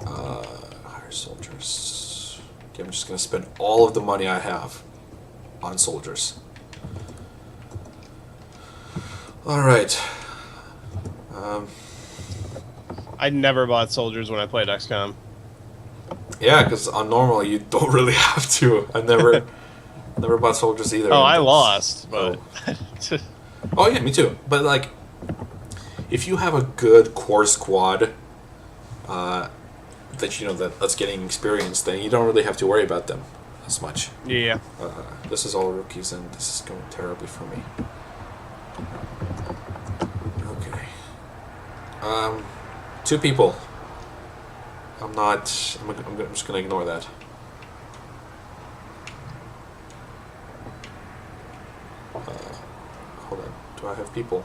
Hire soldiers. Okay, I'm just gonna spend all of the money I have on soldiers. All right. I never bought soldiers when I played XCOM. Yeah, because on normal you don't really have to. I never bought soldiers either. Oh, I lost, but Oh yeah, me too. But like, if you have a good core squad, that's getting experience, then you don't really have to worry about them as much. yeah. This is all rookies, and this is going terribly for me. Okay. 2 people. I'm just gonna ignore that. Hold on. Do I have people?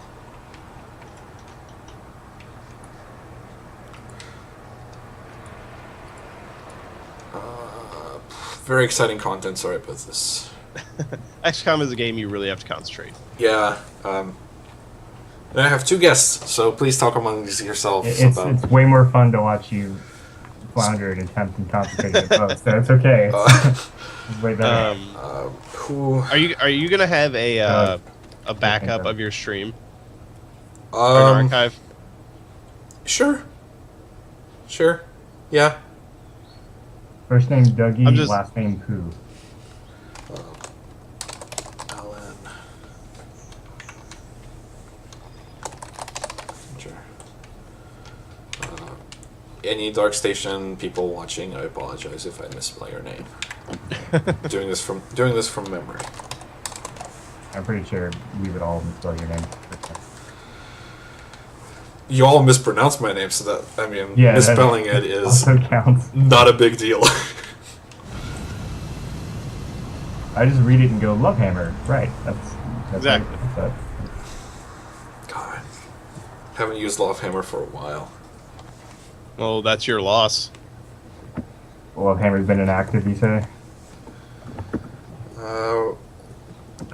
Very exciting content. Sorry about this. XCOM is a game you really have to concentrate. Yeah. And I have 2 guests, so please talk amongst yourselves about. it's way more fun to watch you flounder and attempt and concentrate at both. So it's okay. It's way better. Who? Are you gonna have a backup of your stream or an archive? Sure. Yeah. First name Dougie, I'm just- last name Pooh. Alan. Sure. Any DarkStation people watching, I apologize if I misspell your name. doing this from memory. I'm pretty sure we would all misspell your name. You all mispronounce my name, so that Yeah, misspelling that it is also counts. not a big deal. I just read it and go, Lovehammer. Right. That's Exactly. That's God, haven't used Lovehammer for a while. Well, that's your loss. Lovehammer's been inactive, you say?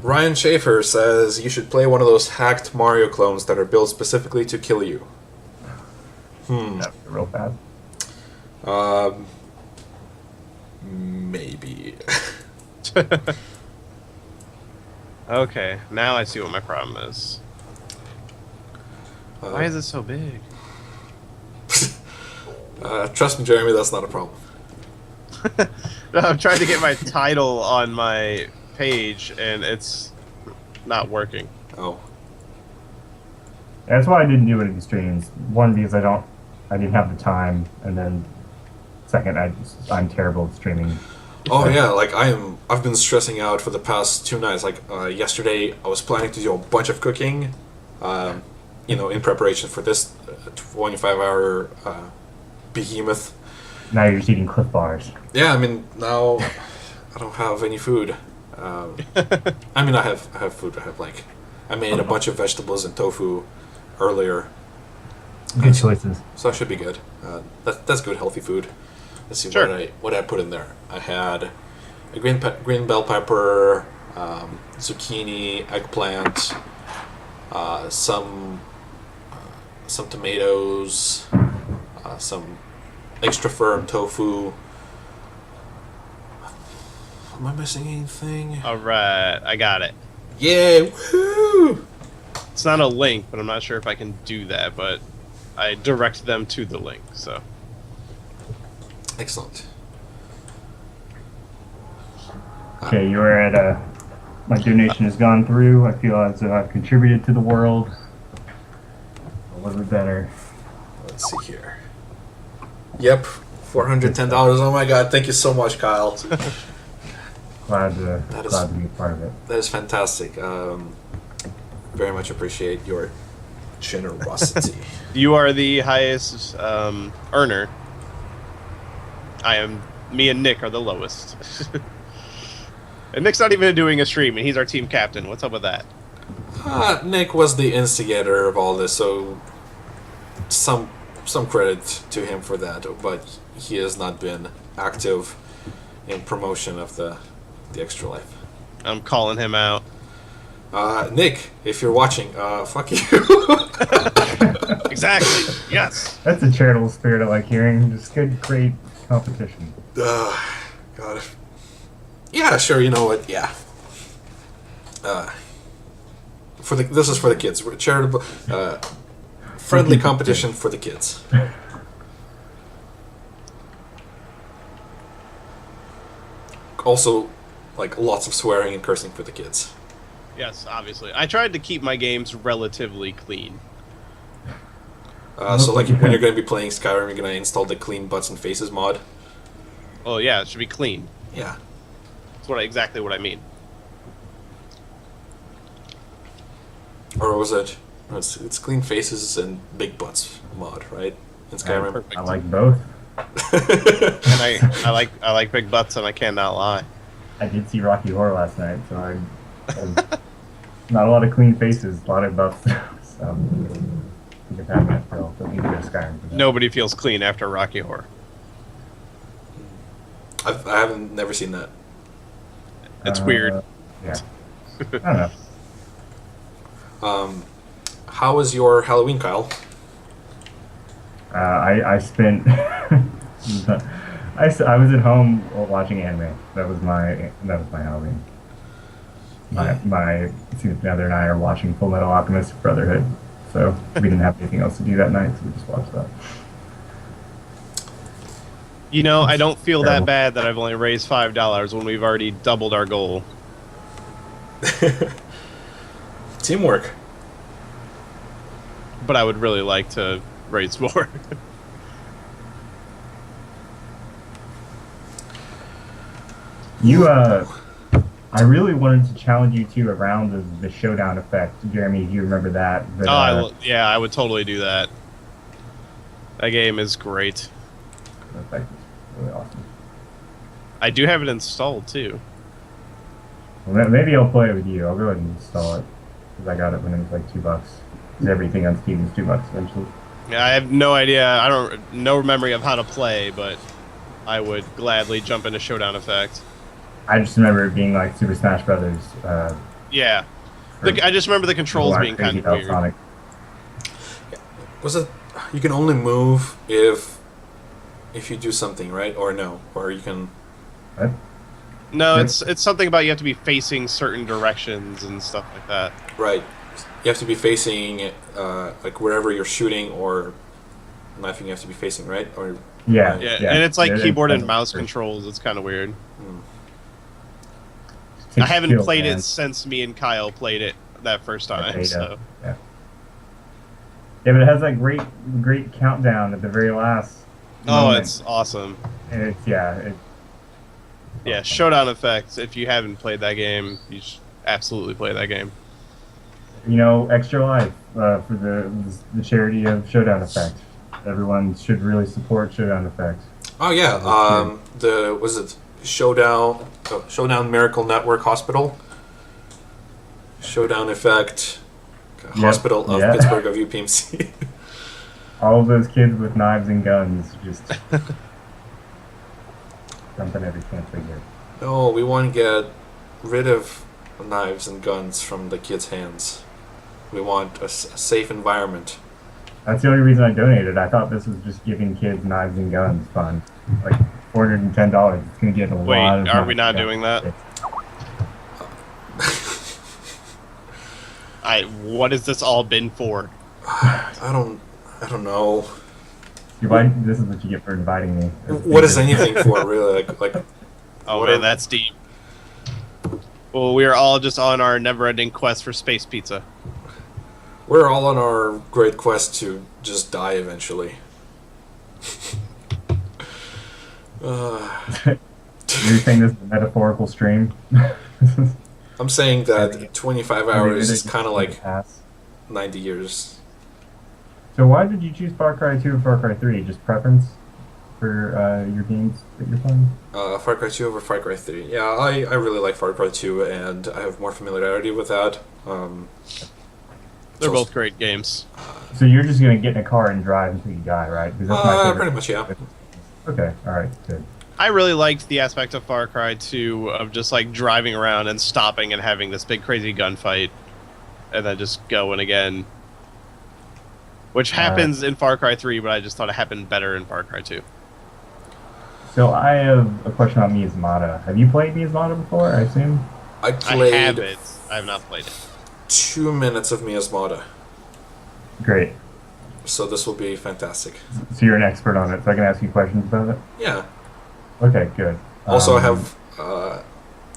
Ryan Schaefer says you should play one of those hacked Mario clones that are built specifically to kill you. That's real bad. Maybe. Okay, now I see what my problem is. Why is it so big? Trust me, Jeremy, that's not a problem. I'm trying to get my title on my page, and it's not working. Oh. That's why I didn't do any streams. One, because I didn't have the time, and then second, I'm terrible at streaming. Oh yeah, like I've been stressing out for the past 2 nights. Like yesterday, I was planning to do a bunch of cooking, in preparation for this 25-hour behemoth. Now you're just eating Cliff Bars. Yeah, now I don't have any food. I have food. I made a bunch of vegetables and tofu earlier. Good choices. So that should be good. That's good, healthy food. Let's see Sure. what I put in there. I had a green bell pepper, zucchini, eggplant, some tomatoes, some extra firm tofu. Am I missing anything? Alright, I got it. Yeah, woo! It's not a link, but I'm not sure if I can do that, but I direct them to the link, so. Excellent. Okay, you're at my donation has gone through. I feel as though I've contributed to the world a little bit better. Let's see here. Yep, $410. Oh my god! Thank you so much, Kyle. Glad to be a part of it. That is fantastic. Very much appreciate your generosity. You are the highest earner. Me and Nick are the lowest. And Nick's not even doing a stream, and he's our team captain. What's up with that? Nick was the instigator of all this, so some credit to him for that. But he has not been active in promotion of the Extra Life. I'm calling him out. Nick, if you're watching, fuck you. Exactly. Yes. That's a charitable spirit I like hearing. Just good, great competition. God. Yeah, sure. You know what? Yeah. This is for the kids. We're charitable, friendly competition for the kids. Also, like lots of swearing and cursing for the kids. Yes, obviously. I tried to keep my games relatively clean. So, like, when you're going to be playing Skyrim, you're going to install the Clean Butts and Faces mod. Oh yeah, it should be clean. Yeah. That's exactly what I mean. Or was it? No, it's Clean Faces and Big Butts mod, right? In Skyrim. Perfect. I like both. And I like big butts, and I cannot lie. I did see Rocky Horror last night, so I not a lot of clean faces, a lot of buffs. So you can have that still. Don't need to go to Skyrim for that. Nobody feels clean after Rocky Horror. I haven't never seen that. It's weird. Yeah. I don't know. How was your Halloween, Kyle? I spent. I was at home watching anime. That was my Halloween. My significant other and I are watching Full Metal Alchemist Brotherhood, so we didn't have anything else to do that night, so we just watched that. You know, I don't feel that bad that I've only raised $5 when we've already doubled our goal. Teamwork. But I would really like to raise more. I really wanted to challenge you two around the showdown effect, Jeremy. If you remember that? But, yeah, I would totally do that. That game is great. The effect is really awesome. I do have it installed too. Well, maybe I'll play it with you. I'll go ahead and install it because I got it when it was like $2. 'Cause everything on Steam is $2 eventually. Yeah, I have no idea. No memory of how to play, but I would gladly jump into Showdown Effect. I just remember it being like Super Smash Brothers. Yeah, I just remember the controls being kind of weird. Sonic. Was it? You can only move if you do something, right? Or no? Or you can. What? No, it's something about you have to be facing certain directions and stuff like that. Right. You have to be facing like wherever you're shooting or knifing. You have to be facing, right? Or Yeah, and it's like keyboard and mouse weird. controls. It's kind of weird. Takes I haven't skill, played man. it since me and Kyle played it that first time. Beta. So Yeah, but it has that great countdown at the very last. moment. it's awesome. And it's yeah. Yeah, Showdown Effect. If you haven't played that game, you should absolutely play that game. You know, Extra Life for the charity of Showdown Effect. Everyone should really support Showdown Effect. Oh yeah. Was it Showdown Miracle Network Hospital? Showdown Effect Hospital of Pittsburgh of UPMC. All of those kids with knives and guns just jumping every chance they get. No, we want to get rid of knives and guns from the kids' hands. We want a safe environment. That's the only reason I donated. I thought this was just giving kids knives and guns fun. Like $410. It's going to get a lot of. Wait, are we knives not and doing guns. that? What has this all been for? I don't know. This is what you get for inviting me. What is anything for, really? Like Oh whatever. man, that's deep. Well, we are all just on our never-ending quest for space pizza. We're all on our great quest to just die eventually. You're saying this is a metaphorical stream? I'm saying Every- that 25 every hours minute is you kind of see the like pass. 90 years. So why did you choose Far Cry 2 and Far Cry 3? Just preference for your games that you're playing? Far Cry 2 over Far Cry 3. Yeah, I really like Far Cry 2, and I have more familiarity with that. They're So- both great games. So you're just gonna get in a car and drive until you die, right? Because that's my favorite. Pretty much, yeah. Okay, all right, good. I really liked the aspect of Far Cry 2 of just like driving around and stopping and having this big crazy gunfight, and then just going again. Which happens in Far Cry 3, but I just thought it happened better in Far Cry 2. So I have a question on Miasmata. Have you played Miasmata before? I assume. I played I have it. I have not played it. 2 minutes of Miasmata, Great. so this will be fantastic. So you're an expert on it, so I can ask you questions about it. Yeah. Okay, good. Also, I have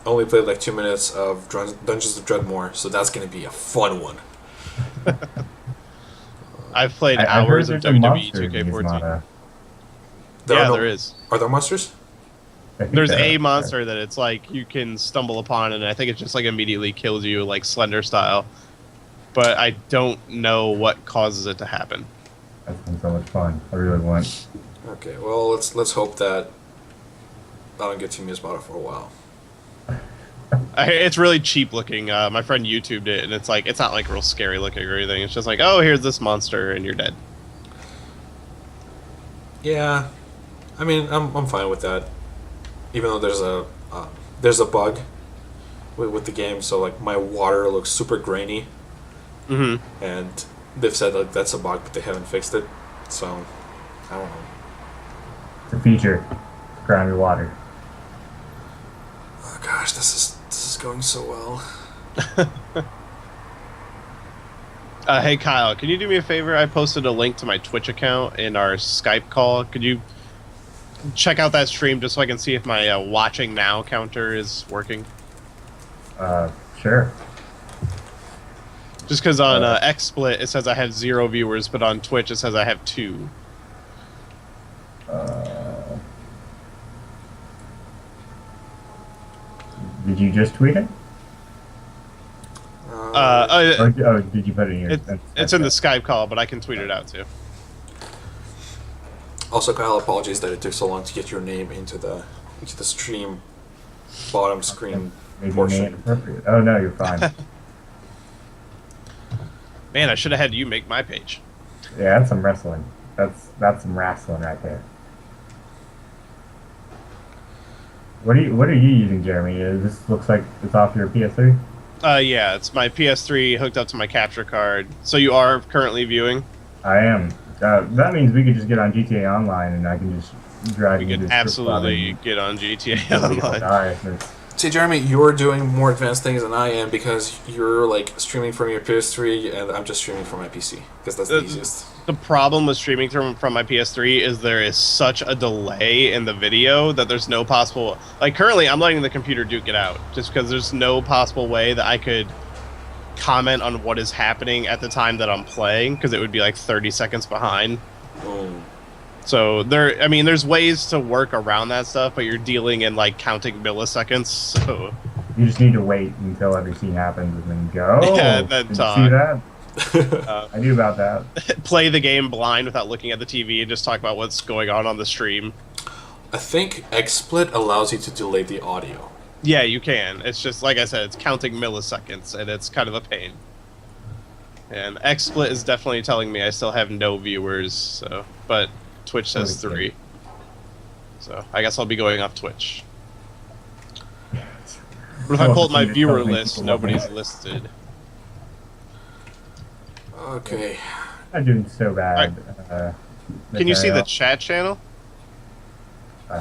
only played like 2 minutes of Dungeons of Dreadmore, so that's going to be a fun one. I've played I heard hours of there's a WWE monster in 2K14. Miasmata. There is. Are there monsters? I think There's there a are. monster that it's like you can stumble upon, and I think it just like immediately kills you, like Slender style. But I don't know what causes it to happen. That's been so much fun. I really want. Okay, well, let's hope that I don't get to Miasmata for a while. It's really cheap looking. My friend YouTubed it, and it's like it's not like real scary looking or anything. It's just like, oh, here's this monster, and you're dead. Yeah, I mean, I'm fine with that. Even though there's a bug with the game, so like my water looks super grainy, Mm-hmm. and they've said like that's a bug, but they haven't fixed it. So I don't know. It's a feature. Ground your water. Oh gosh, this is going so well. Hey Kyle, can you do me a favor? I posted a link to my Twitch account in our Skype call. Could you check out that stream just so I can see if my watching now counter is working? Sure. Just because on XSplit it says I have 0 viewers, but on Twitch it says I have 2. Did you just tweet it? Or did you put it in your? It's in the Skype call, but I can tweet it out too. Also, Kyle, apologies that it took so long to get your name into the stream bottom screen Maybe portion. inappropriate. Oh no, you're fine. Man, I should have had you make my page. Yeah, that's some wrestling. That's some wrestling right there. What are you using, Jeremy? This looks like it's off your PS3. Yeah, it's my PS3 hooked up to my capture card. So you are currently viewing? I am. That means we could just get on GTA Online, and I can just drive. We you to could the strip absolutely club get on GTA and Online. die. There's- See, Jeremy, you're doing more advanced things than I am because you're like streaming from your PS3, and I'm just streaming from my PC because that's the easiest. The problem with streaming from my PS3 is there is such a delay in the video that there's no possible... Like, currently, I'm letting the computer duke it out just because there's no possible way that I could comment on what is happening at the time that I'm playing because it would be like 30 seconds behind. Mm. So there's ways to work around that stuff, but you're dealing in like counting milliseconds. So You just need to wait until every scene happens and then go. Yeah, then Did you talk. see that? I knew about that. play the game blind without looking at the TV and just talk about what's going on the stream. I think XSplit allows you to delay the audio. Yeah, you can. It's just like I said, it's counting milliseconds, and it's kind of a pain. And XSplit is definitely telling me I still have no viewers, so but Twitch says 3. So I guess I'll be going off Twitch. But if I pull up my viewer list, nobody's listed. Okay. I'm doing so bad. Can you see the Nathaniel. chat channel? No,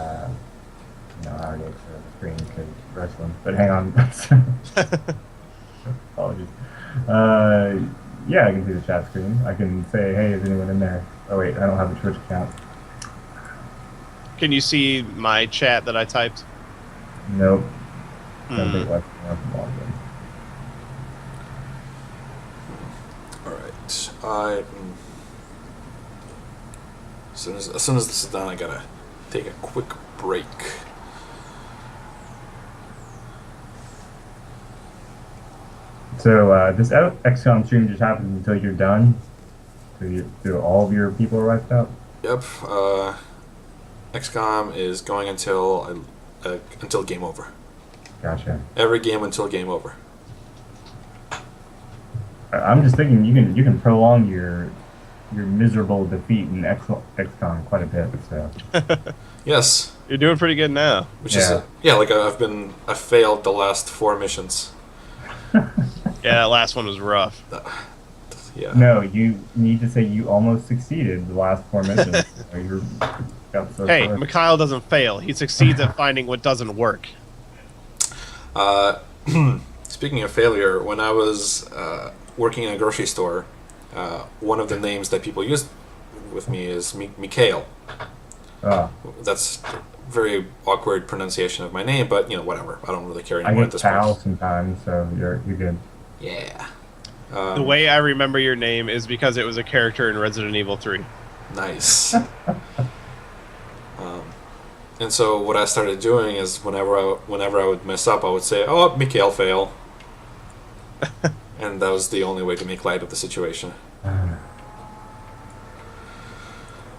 I already showed the screen because wrestling. But hang on. Apologies. Yeah, I can see the chat screen. I can say, hey, is anyone in there? Oh wait, I don't have a Twitch account. Can you see my chat that I typed? Nope. Hmm. Don't think left log in. All right. As soon as this is done, I gotta take a quick break. So this XCOM stream just happens until you're done? So all of your people are wiped out? Yep. XCOM is going until game over. Gotcha. Every game until game over. I'm just thinking you can prolong your miserable defeat in XCOM quite a bit. So Yes. You're doing pretty good now. Which is like I failed the last 4 missions. Yeah, that last one was rough. Yeah. No, you need to say you almost succeeded the last 4 missions. Got so Hey, close. Mikhail doesn't fail. He succeeds at finding what doesn't work. Speaking of failure, when I was working in a grocery store, one of the names that people used with me is Mikhail. Oh, That's very awkward pronunciation of my name, but whatever. I don't really care I anymore at get this Cal point. sometimes, so you're good. Yeah. The way I remember your name is because it was a character in Resident Evil 3. Nice. And so what I started doing is whenever I would mess up, I would say, "Oh, Mikhail fail," and that was the only way to make light of the situation.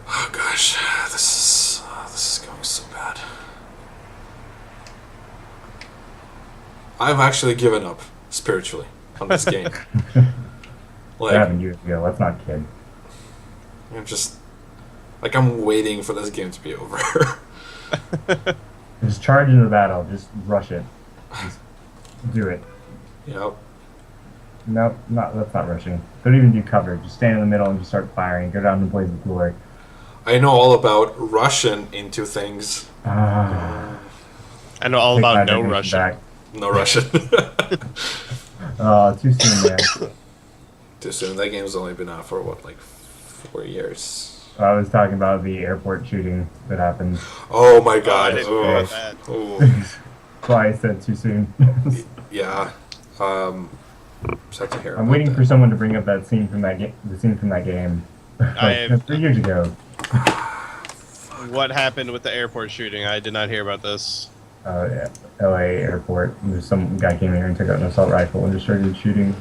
Oh gosh, this is going so bad. I've actually given up spiritually on this game. What happened years ago? Let's not kid. I'm just I'm waiting for this game to be over. Just charge into the battle. Just rush it. Just do it. Yep. Nope, that's not rushing. Don't even do cover. Just stand in the middle and just start firing. Go down to blaze of glory. I know all about Russian into things. I know all Take my about no dignity Russian. back. No Russian. Too soon, man. Too soon. That game's only been out for 4 years. I was talking about the airport shooting that happened. Oh my god. I didn't hear about that. Oh. That's why I said too soon. Yeah. Sad to hear I'm about waiting that. for someone to bring up that scene from that game. have- 3 years ago. What happened with the airport shooting? I did not hear about this. Yeah, LA airport. There's some guy came here and took out an assault rifle and just started shooting.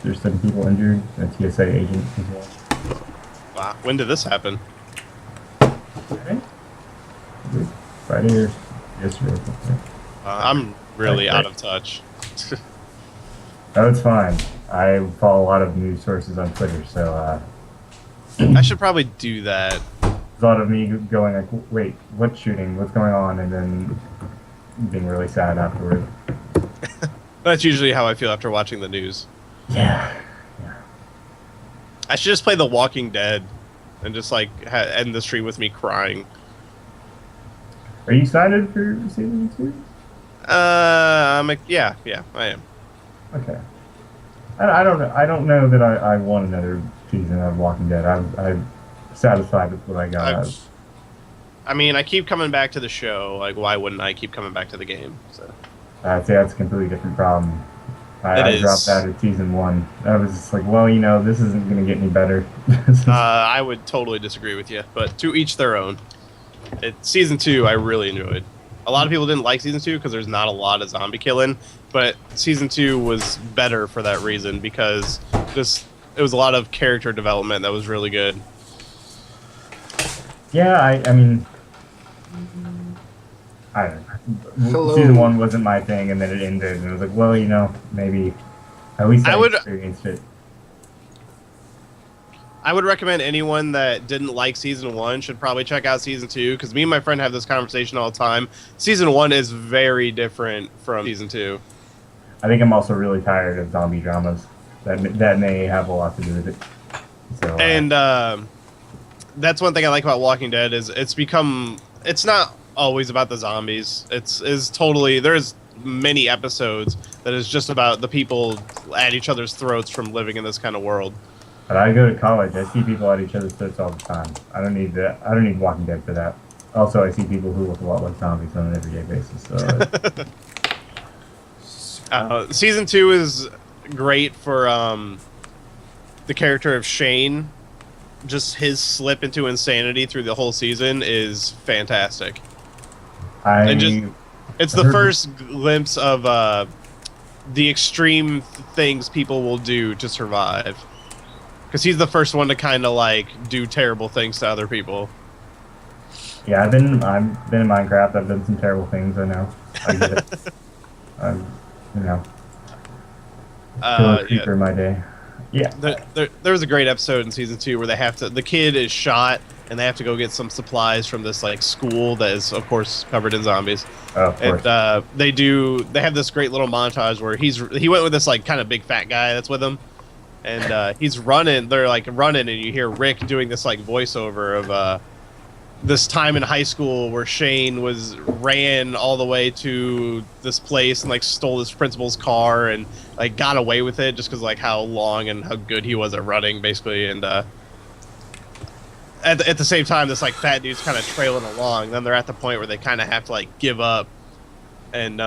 There's 7 people injured. A TSA agent as well. Wow. When did this happen? Friday or yesterday. I'm really out of touch. Oh, it's fine. I follow a lot of news sources on Twitter, so I should probably do that. there's a lot of me going like, wait, what's shooting? What's going on? And then being really sad afterward. That's usually how I feel after watching the news. Yeah. I should just play The Walking Dead and just end the stream with me crying. Are you excited for season 2? Yeah, I am. Okay. I don't know that I want another season of Walking Dead. I'm satisfied with what I got. I keep coming back to the show. Why wouldn't I keep coming back to the game? So. I'd say that's a completely different problem. I is. dropped out of season 1. I was just like, well, this isn't going to get any better. I would totally disagree with you, but to each their own. Season 2, I really enjoyed. A lot of people didn't like season 2 because there's not a lot of zombie killing, but season 2 was better for that reason because it was a lot of character development that was really good. Yeah, I mean, I don't know. Hello. Season 1 wasn't my thing, and then it ended, and I was like, well, maybe at least I experienced it. I would recommend anyone that didn't like season 1 should probably check out season 2 because me and my friend have this conversation all the time. Season 1 is very different from season 2. I think I'm also really tired of zombie dramas. That may have a lot to do with it. So, And that's one thing I like about Walking Dead is it's not always about the zombies. There's many episodes that is just about the people at each other's throats from living in this kind of world. but I go to college. I see people at each other's throats all the time. I don't need that. I don't need Walking Dead for that. Also, I see people who look a lot like zombies on an everyday basis. So, Season 2 is great for the character of Shane just his slip into insanity through the whole season is fantastic. And it's the first glimpse of the extreme things people will do to survive. Because he's the first one to kind of like do terrible things to other people. Yeah, I've been in Minecraft. I've done some terrible things. I know. I get it. You know, kill a creeper in my day. Yeah. There was a great episode in season 2 where the kid is shot and they have to go get some supplies from this like school that is of course covered in zombies. Oh, of course. And they have this great little montage where he went with this like kind of big fat guy that's with him, and he's running. They're like running, and you hear Rick doing this like voiceover of this time in high school where Shane ran all the way to this place and like stole his principal's car and like got away with it just because like how long and how good he was at running basically. And at the same time, this like fat dude's kind of trailing along. Then they're at the point where they kind of have to like give up, and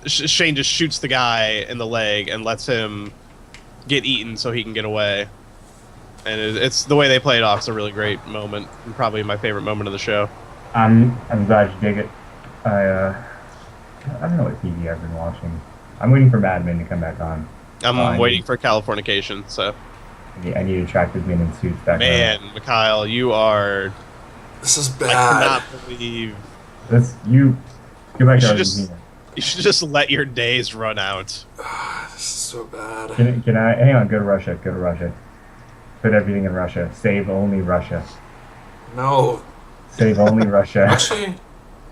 Shane just shoots the guy in the leg and lets him get eaten so he can get away. And it's the way they play it off. It's a really great moment, and probably my favorite moment of the show. I'm glad you dig it. I don't know what TV I've been watching. I'm waiting for Mad Men to come back on. I'm waiting for Californication. So I need attractive men in suits back. Man, Mikhail, you are. This is bad. I cannot believe. You go back to Argentina. You should just let your days run out. This is so bad. Can I hang on? Go to Russia. Go to Russia. Put everything in Russia. Save only Russia. No. Save only Russia. Actually,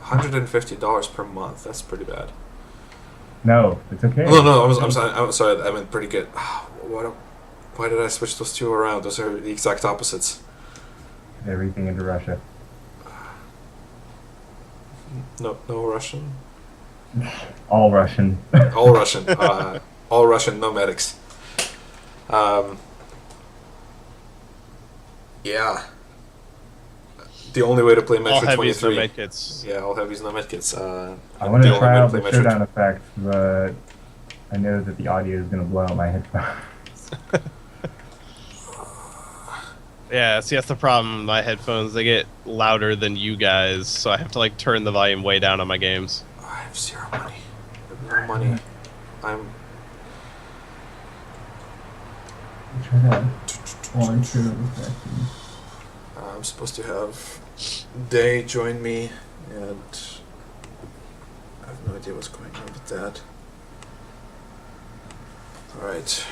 $150 per month. That's pretty bad. No, it's okay. No, I'm sorry. I meant pretty good. Why did I switch those two around? Those are the exact opposites. Put everything into Russia. No Russian. All Russian. All Russian. All Russian. No medics. Yeah. The only way to play Metro 23. All heavies, no medkits. Yeah, all heavies, no medkits. I want to try out the showdown effect, but I know that the audio is going to blow out my headphones. Yeah, see, that's the problem. My headphones, they get louder than you guys, so I have to like turn the volume way down on my games. I have zero money. I have no money. Try that. I'm supposed to have Day join me, and I have no idea what's going on with that. Alright.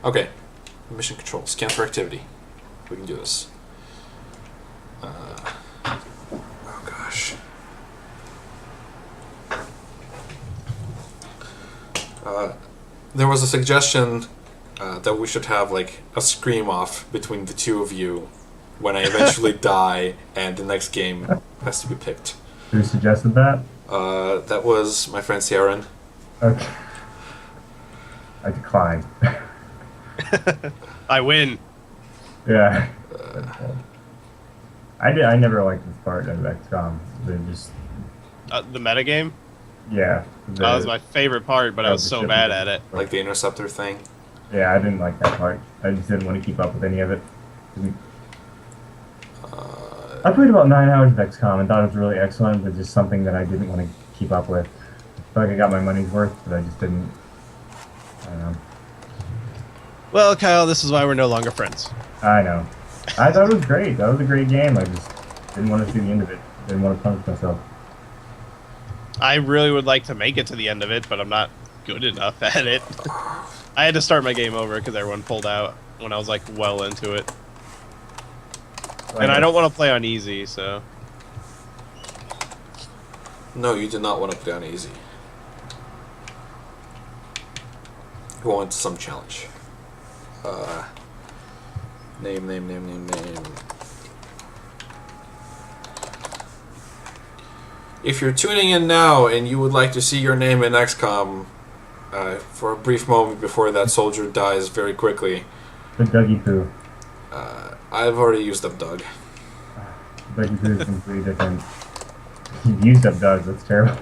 Okay. Mission control. Scan for activity. We can do this. Oh gosh. There was a suggestion that we should have like a scream off between the two of you when I eventually die and the next game has to be picked. Who suggested that? That was my friend Saren. Okay. I decline. I win. Yeah. I never liked this part of XCOM. They just The metagame? yeah. That was my favorite part, but I was so bad at it. Like the interceptor thing. Yeah, I didn't like that part. I just didn't want to keep up with any of it. I played about 9 hours of XCOM and thought it was really excellent, but just something that I didn't want to keep up with. I feel like I got my money's worth, but I just didn't. I don't know. Well, Kyle, this is why we're no longer friends. I know. I thought it was great. That was a great game. I just didn't want to see the end of it. Didn't want to punish myself. I really would like to make it to the end of it, but I'm not good enough at it. I had to start my game over because everyone pulled out when I was like well into it. And I don't want to play on easy, so... No, you did not want to play on easy. You want some challenge. Name. If you're tuning in now and you would like to see your name in XCOM for a brief moment before that soldier dies very quickly, The Dougie Poo. I've already used up Doug. Dougie Poo is completely different. You used up Doug. That's terrible.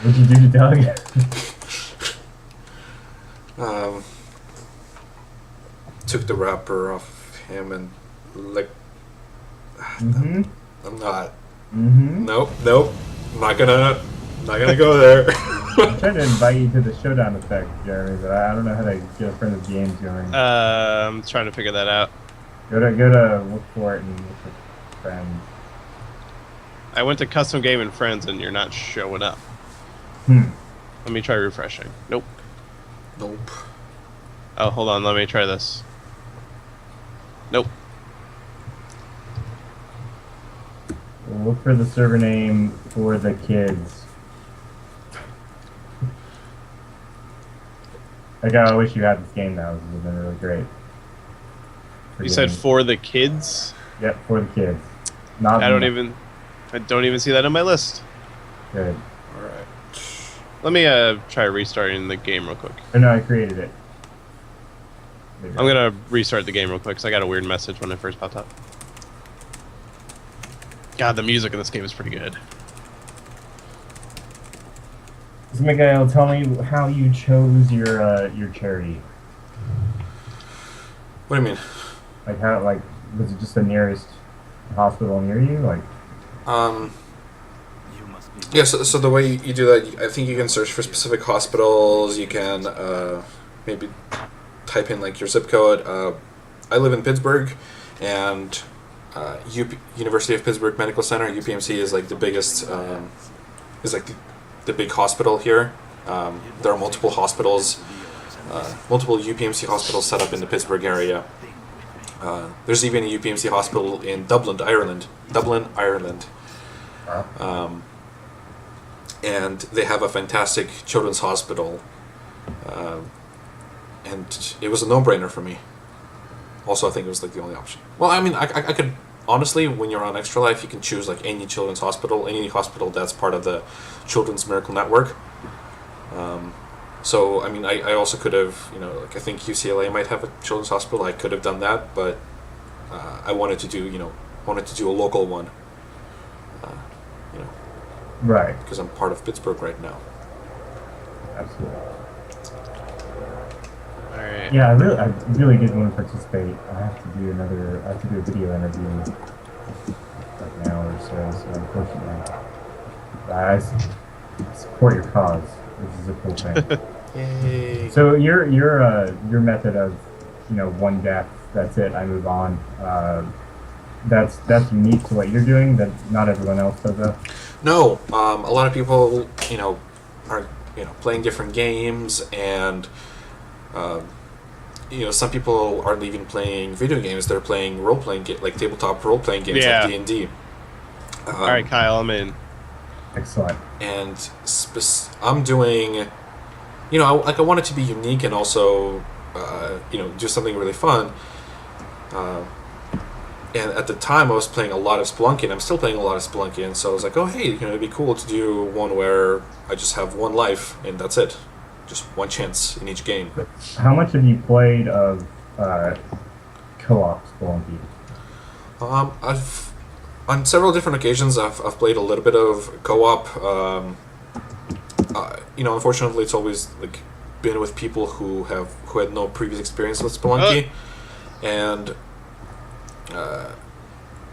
What'd you do to Doug? took the wrapper off him and like. Mm-hmm. I'm not. Mm-hmm. Nope. I'm not gonna go there. I'm trying to invite you to the showdown effect, Jeremy, but I don't know how to get a friend of games going. I'm trying to figure that out. Go to look for it and look for friends. I went to custom game and friends, and you're not showing up. Let me try refreshing. Nope. Nope. Oh, hold on. Let me try this. Nope. We'll look for the server name for the kids. Like, I wish you had this game now. This would have been really great. You said for the kids? Yep, for the kids. Not I don't even see that on my list. Good. Alright. Let me try restarting the game real quick. Oh, no, I created it. I'm gonna restart the game real quick because I got a weird message when it first popped up. God, the music in this game is pretty good. So, Miguel, tell me how you chose your charity. What do you mean? Like, how, like, was it just the nearest hospital near you? Like, Yeah, so the way you do that, I think you can search for specific hospitals. You can maybe type in like your zip code. I live in Pittsburgh, and University of Pittsburgh Medical Center (UPMC) is like the biggest, is like the big hospital here. There are multiple hospitals, multiple UPMC hospitals set up in the Pittsburgh area. There's even a UPMC hospital in Dublin, Ireland. And they have a fantastic children's hospital, and it was a no-brainer for me. Also, I think it was like the only option. Well, I mean, I could honestly, when you're on Extra Life, you can choose like any children's hospital, any hospital that's part of the Children's Miracle Network. So, I mean, I also could have, like I think UCLA might have a children's hospital. I could have done that, but I wanted to do, a local one. right. Because I'm part of Pittsburgh right now. Absolutely. All right. Yeah, I really did want to participate. I have to do a video interview like an hour or so unfortunately, I support your cause. This is a cool thing. Yay. So your method of, one death, that's it, I move on. That's unique to what you're doing. That not everyone else does that. No, a lot of people, are, playing different games, and, some people aren't even playing video games. They're playing role-playing, like tabletop role-playing games like D&D. All right, Kyle, I'm in. Excellent. And I'm doing, I want it to be unique and also, do something really fun. And at the time, I was playing a lot of Spelunky, and I'm still playing a lot of Spelunky, and so I was like, oh, hey, it'd be cool to do one where I just have one life, and that's it. Just one chance in each game. How much have you played of co-op Spelunky? I've, on several different occasions, I've played a little bit of co-op. Unfortunately, it's always like been with people who had no previous experience with Spelunky, and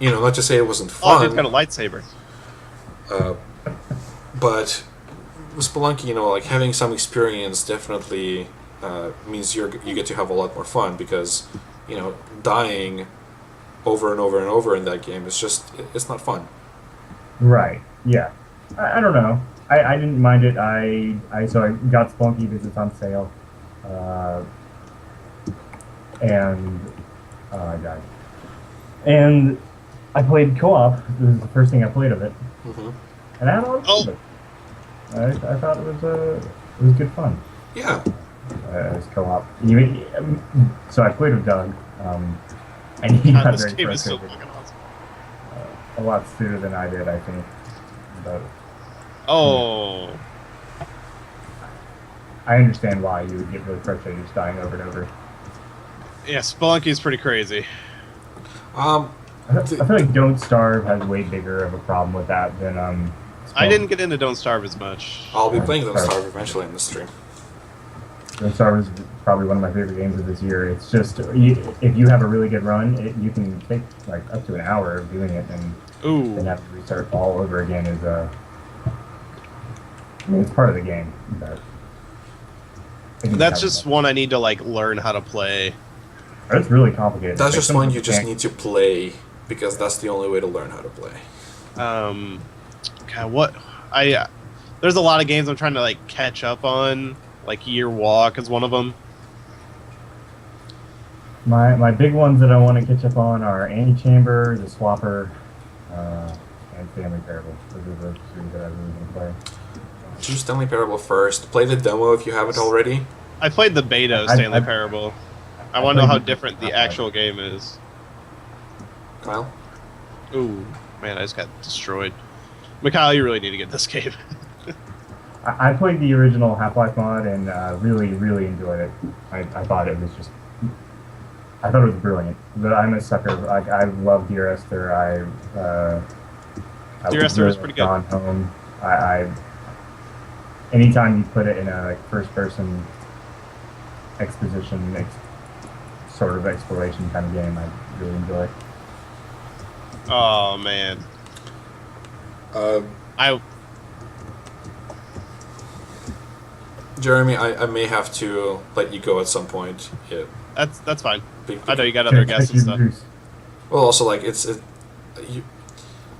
not to say it wasn't fun. Oh, he's got a lightsaber. But with Spelunky, like having some experience definitely means you get to have a lot more fun, because dying over and over and over in that game is it's not fun. Right. Yeah. I don't know. I didn't mind it. I got Spelunky because it's on sale, and I died. And I played co-op. This is the first thing I played of it, and I had a lot of fun. I thought it was good fun. Yeah. It was co-op. So I played with Doug, and he got This very game is so frustrated. fucking awesome. A lot sooner than I did, I think. But Oh. I understand why you would get really frustrated just dying over and over. Yeah, Spelunky is pretty crazy. I feel like Don't Starve has way bigger of a problem with that than I didn't get into Don't Starve as much. I'll be playing Don't Starve eventually in the stream. Star was probably one of my favorite games of this year. It's just if you have a really good run, you can take like up to an hour of doing it, and Ooh. then have to restart all over again. I mean, it's part of the game, but That's just one I need to like learn how to play. it's really complicated. That's Like, just some one people you just can't- need to play because that's the only way to learn how to play. God, what there's a lot of games I'm trying to like catch up on. Like Year Walk is one of them. My big ones that I want to catch up on are Antechamber, The Swapper, and Stanley Parable. Those are the three that I really want to play. Choose Stanley Parable first. Play the demo if you haven't already. I played the beta of Stanley Parable. I want to know how different the played- actual game is. Kyle? Ooh, man, I just got destroyed. Mikhail, you really need to get this game. I played the original Half-Life mod and really, really enjoyed it. I thought it was just... I thought it was brilliant. But I'm a sucker. I love Dear Esther. Dear Esther was pretty good. Gone Home. Anytime you put it in a first-person exposition, sort of exploration kind of game, I really enjoy. Oh man, I Jeremy, I may have to let you go at some point. Yeah. that's fine. Be- I know you got other guests and stuff. Well, also like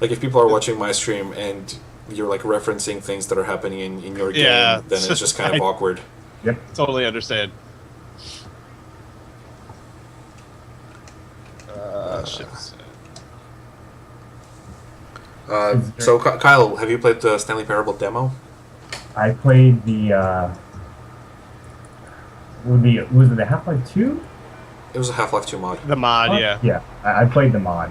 like if people are watching my stream and you're like referencing things that are happening in your game, Yeah, then it's just kind of awkward. Yep. Totally understand. Shit. So Kyle, have you played the Stanley Parable demo? I played was it the Half-Life 2? It was a Half-Life 2 mod. The mod, yeah. Yeah, I played the mod,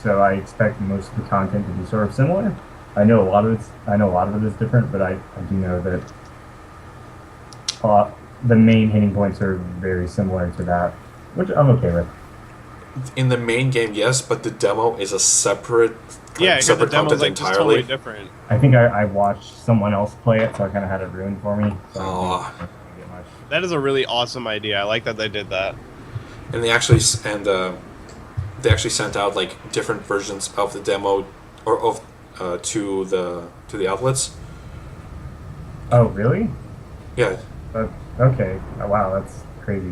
so I expect most of the content to be sort of similar. I know a lot of it is different, but I do know that the main hitting points are very similar to that, which I'm okay with. In the main game, yes, but the demo is a separate Yeah, because the separate demo's content like just entirely. totally different. I think I watched someone else play it, so I kind of had it ruined for me. So Aw. I didn't get much. That is a really awesome idea. I like that they did that. And they actually sent out like different versions of the demo or of to the outlets. Oh, really? Yeah, Okay. Oh, wow, that's crazy.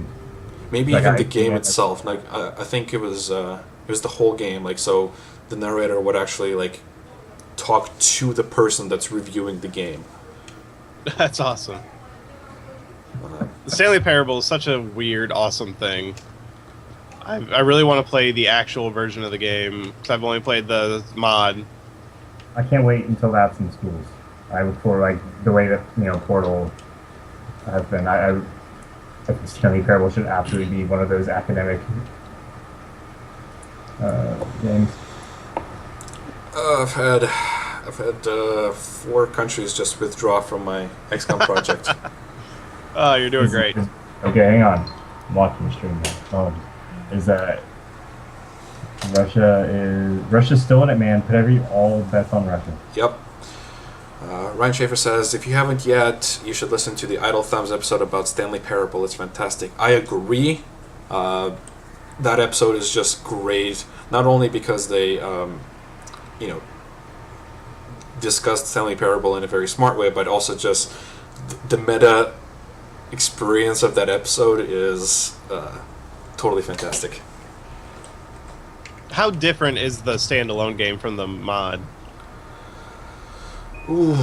maybe Like, even I the game can't- itself. Like I think it was the whole game. Like so, the narrator would actually like talk to the person that's reviewing the game. That's awesome. Uh, The Stanley Parable is such a weird, awesome thing. I really want to play the actual version of the game because I've only played the mod. I can't wait until that's in schools. I look for like the way that Portal has been. I think Stanley Parable should absolutely be one of those academic games. I've had 4 countries just withdraw from my XCOM project. Oh, you're doing great. Okay, hang on. I'm watching the stream now. Russia's still in it, man. Put all bets on Russia. Yep. Ryan Schaefer says, if you haven't yet, you should listen to the Idle Thumbs episode about Stanley Parable. It's fantastic. I agree. That episode is just great. Not only because they, discussed Stanley Parable in a very smart way, but also just the meta experience of that episode is totally fantastic. How different is the standalone game from the mod? Ooh,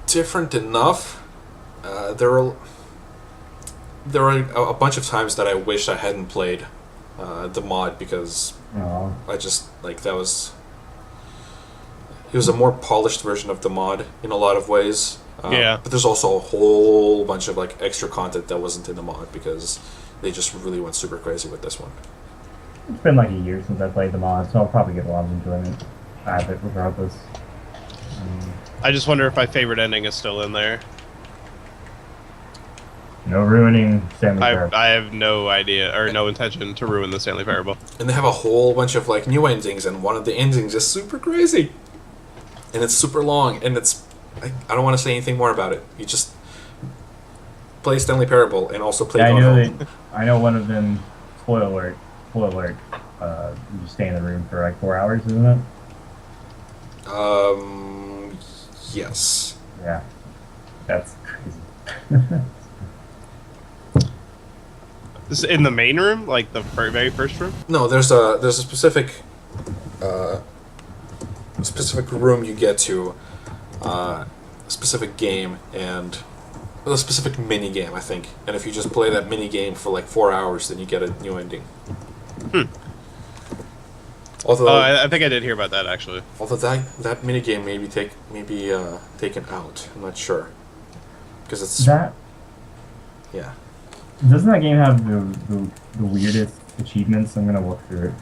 different enough. There are a bunch of times that I wish I hadn't played the mod because Oh, I just it was a more polished version of the mod in a lot of ways. Yeah. But there's also a whole bunch of extra content that wasn't in the mod because they just really went super crazy with this one. it's been like a year since I played the mod, so I'll probably get a lot of enjoyment out of it regardless. I just wonder if my favorite ending is still in there. No ruining Stanley Parable. I have no idea or no intention to ruin the Stanley Parable. And they have a whole bunch of new endings, and one of the endings is super crazy. And it's super long, and it's I don't want to say anything more about it. You just play Stanley Parable and also play. Yeah, Gone I know one of them. Spoiler alert. Spoiler alert. You just stay in the room for like 4 hours, isn't it? Yes. Yeah. That's crazy. This is in the main room, like the very first room. No, there's a specific room you get to, a specific game and a specific mini game, I think. And if you just play that mini game for like 4 hours, then you get a new ending. Although, I think I did hear about that actually. although that mini game may be taken out. I'm not sure because it's That yeah. doesn't that game have the weirdest achievements? I'm gonna look through it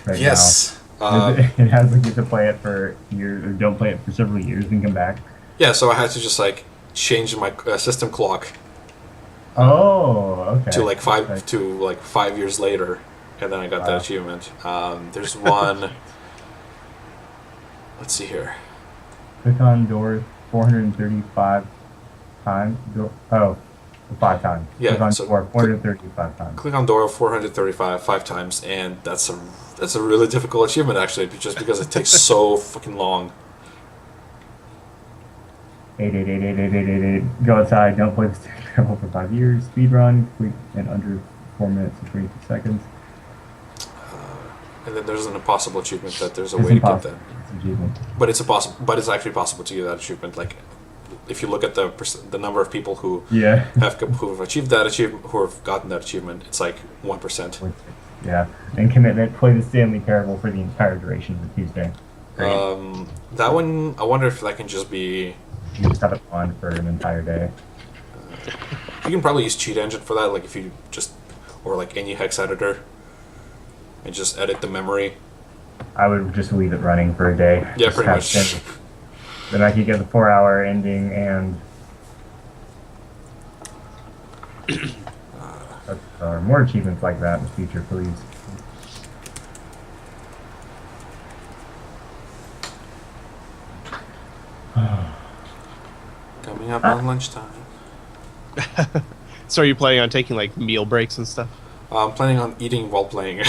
right Yes. now. It has like you have to play it for years or don't play it for several years and come back. Yeah. So I had to just like change my system clock Oh, okay. to like Okay. 5 years later, and then I got Wow. that achievement. There's one. Let's see here. Click on door 435 times. Oh, 5 times. Yeah, Click on so door 435 times. Click on door 435 5 times, and that's a really difficult achievement actually, just because it takes so fucking long. 888888888. Go outside. Don't play the Stanley Parable for 5 years. Speed run. Complete in under 4 minutes and 22 seconds. And then there's an impossible achievement that there's a It's way to get impossible. that, It's achievement. but it's actually possible to get that achievement. Like, if you look at the number of people who Yeah. who've achieved that achievement, who have gotten that achievement, it's like 1%. Yeah. And commitment. Play the Stanley Parable for the entire duration of the Tuesday. That one, I wonder if that can just be. You just have it on for an entire day. You can probably use Cheat Engine for that, like if you just, or like any hex editor, and just edit the memory. I would just leave it running for a day. Yeah, Just pretty have much. Stanley. Then I could get the 4-hour ending and more achievements like that in the future, please. Coming up on lunchtime. So are you planning on taking like meal breaks and stuff? I'm planning on eating while playing.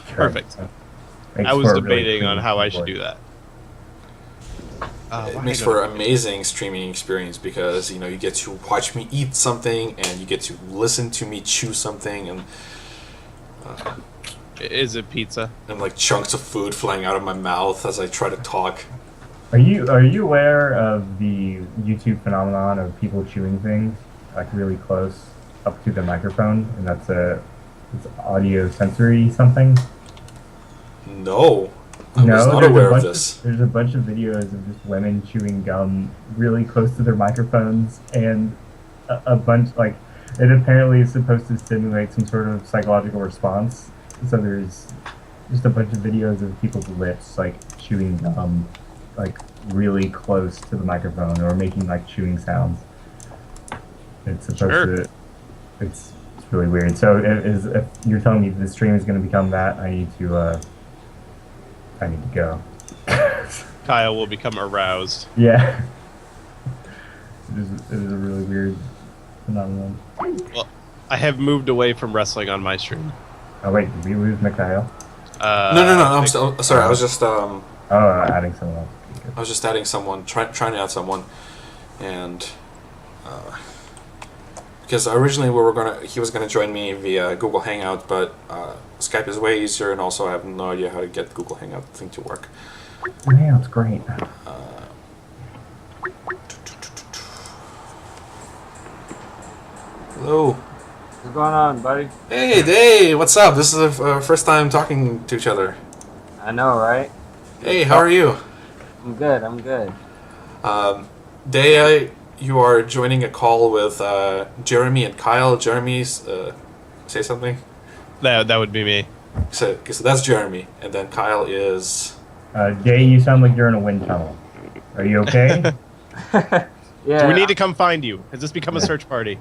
Perfect. Makes I was for a really debating on clean how I should keyboard. do that. It makes for an amazing streaming experience because you get to watch me eat something and you get to listen to me chew something and Is it pizza? like chunks of food flying out of my mouth as I try to talk. Are you aware of the YouTube phenomenon of people chewing things like really close up to the microphone, and it's audio sensory something? No, I was not there's aware a of bunch this. There's a bunch of videos of just women chewing gum really close to their microphones, and a bunch like it apparently is supposed to stimulate some sort of psychological response. So there's just a bunch of videos of people's lips like chewing gum, like really close to the microphone or making like chewing sounds. It's supposed Sure. to. It's really weird. So if you're telling me the stream is going to become that, I need to go. Kyle will become aroused. Yeah. It is a really weird phenomenon. Well, I have moved away from wrestling on my stream. Oh wait, did we lose Mikhail? No, I I'm think- still sorry. I was just Oh, adding someone else. I was just adding someone, trying to add someone, and because originally he was gonna join me via Google Hangout, but Skype is way easier, and also I have no idea how to get the Google Hangout thing to work. Yeah, it's great. Hello. What's going on, buddy? Hey, Day. What's up? This is the first time talking to each other. I know, right? Hey, how are you? I'm good. I'm good. Day, you are joining a call with Jeremy and Kyle. Jeremy, say something. That would be me. So that's Jeremy, and then Kyle is. Jay, you sound like you're in a wind tunnel. Are you okay? Yeah. Do we need to come find you? Has this become a search party?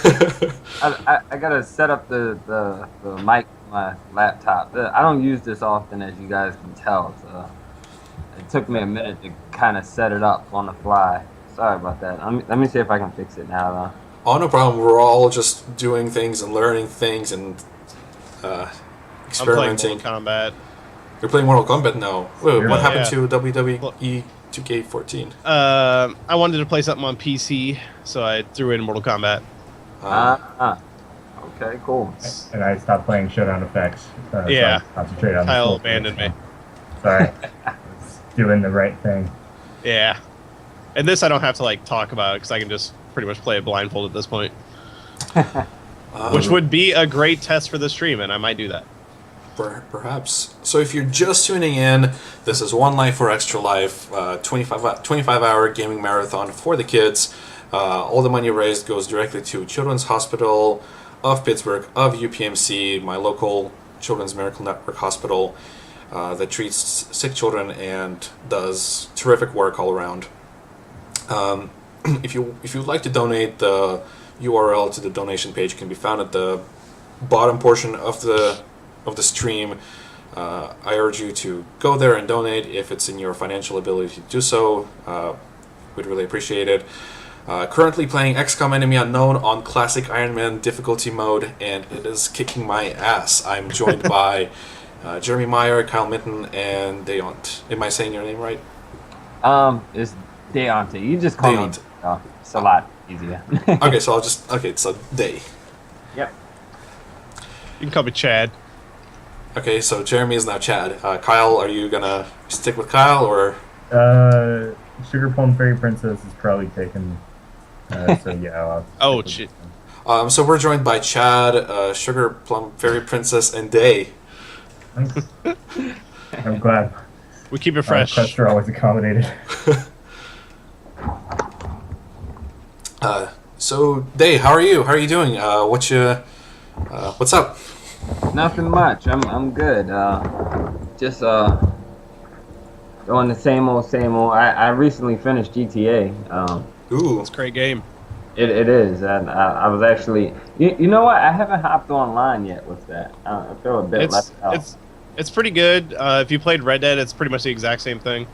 I gotta set up the mic, my laptop. I don't use this often, as you guys can tell. So It took me a minute to kind of set it up on the fly. Sorry about that. Let me see if I can fix it now, Oh, no problem. We're all just doing things and learning things and I'm playing experimenting. Mortal Kombat. You're playing Mortal Kombat now. Wait, what Yeah. happened to WWE 2K14? I wanted to play something on PC, so I threw in Mortal Kombat. though. Okay, cool. And I stopped playing Showdown Effects. Yeah. So I concentrate on Kyle the abandoned me. Sorry. I was doing the right thing. Yeah. And this I don't have to like talk about because I can just pretty much play it blindfold at this point. Which would be a great test for the stream, and I might do that. Perhaps. So if you're just tuning in, this is One Life for Extra Life, 25-hour gaming marathon for the kids. All the money raised goes directly to Children's Hospital of Pittsburgh, of UPMC, my local Children's Miracle Network hospital that treats sick children and does terrific work all around. If you'd like to donate, the URL to the donation page can be found at the bottom portion of the stream. I urge you to go there and donate if it's in your financial ability to do so. We'd really appreciate it. Currently playing XCOM Enemy Unknown on Classic Iron Man difficulty mode, and it is kicking my ass. I'm joined by Jeremy Meyer, Kyle Minton, and Deont. Am I saying your name right? It's Deonte. You just call Deont. me. It's a lot easier. Okay, so so Day. Yep. You can call me Chad. Okay, so Jeremy is now Chad. Kyle, are you gonna stick with Kyle or? Sugar Plum Fairy Princess is probably taken. So yeah. Oh shit. So we're joined by Chad, Sugar Plum Fairy Princess, and Day. I'm glad. We keep it fresh. Requests are always accommodated. So Day, how are you? How are you doing? What's up? Nothing much. I'm good. Just doing the same old, same old. I recently finished GTA. Ooh. It's a great game. It is, and I was actually. You know what? I haven't hopped online yet with that. I feel a bit left out. It's pretty good. If you played Red Dead, it's pretty much the exact same thing.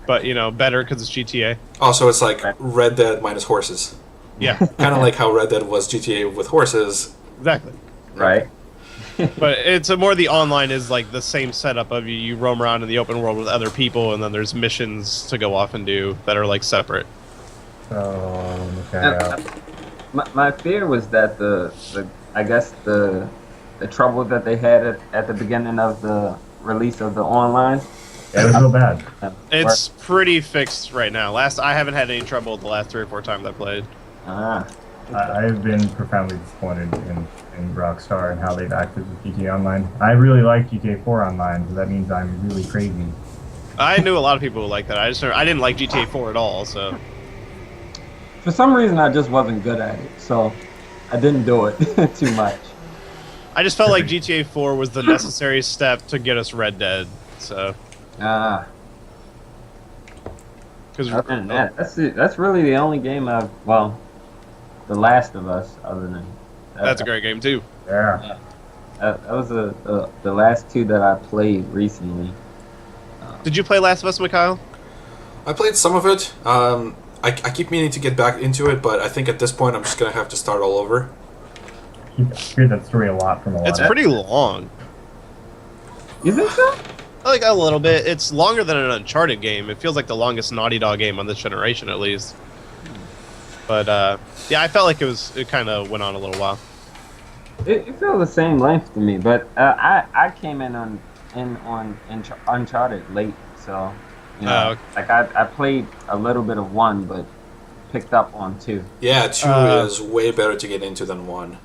But better because it's GTA. Oh, so it's like Red Dead minus horses. Yeah, Kind of like how Red Dead was GTA with horses. exactly. Right. But it's more the online is like the same setup of you roam around in the open world with other people, and then there's missions to go off and do that are like separate. So okay. My fear was that I guess the trouble that they had at the beginning of the release of the online. Yeah, it was real bad. It's pretty fixed right now. I haven't had any trouble the last 3 or 4 times I played. Ah. I have been profoundly disappointed in Rockstar and how they've acted with GTA Online. I really like GTA 4 Online, so that means I'm really crazy. I knew a lot of people who like that. I didn't like GTA 4 at all. So For some reason, I just wasn't good at it, so I didn't do it too much. I just felt like GTA 4 was the necessary step to get us Red Dead. So Ah. because Other than that, that's really the only game The Last of Us, other than that's a great game too. Yeah. that was the last 2 that I played recently. Did you play Last of Us, Mikhail? I played some of it. I keep meaning to get back into it, but I think at this point I'm just gonna have to start all over. I hear that story a lot from a lot It's of pretty long. You think so? Like a little bit. It's longer than an Uncharted game. It feels like the longest Naughty Dog game on this generation, at least. But yeah, I felt like it kind of went on a little while. It feels the same length to me, but I came in on Uncharted late, so okay. like I played a little bit of 1, but picked up on 2. Yeah, 2 is way better to get into than 1.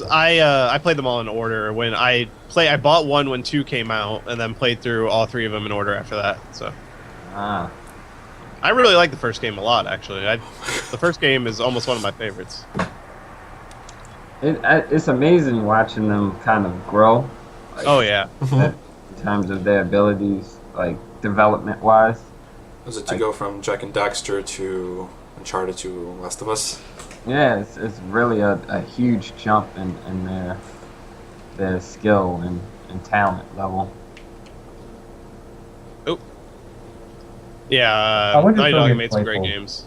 I played them all in order. When I bought 1 when 2 came out, and then played through all 3 of them in order after that. So Ah. I really like the first game a lot, actually. The first game is almost one of my favorites. It's amazing watching them kind of grow. Like, Oh yeah, in terms of their abilities, like development wise. Was it to go from Jack and Daxter to Uncharted to Last of Us? Yeah, it's really a huge jump in their skill and talent level. Yeah, wonder if Naughty they'll Dog get made some great playful. games.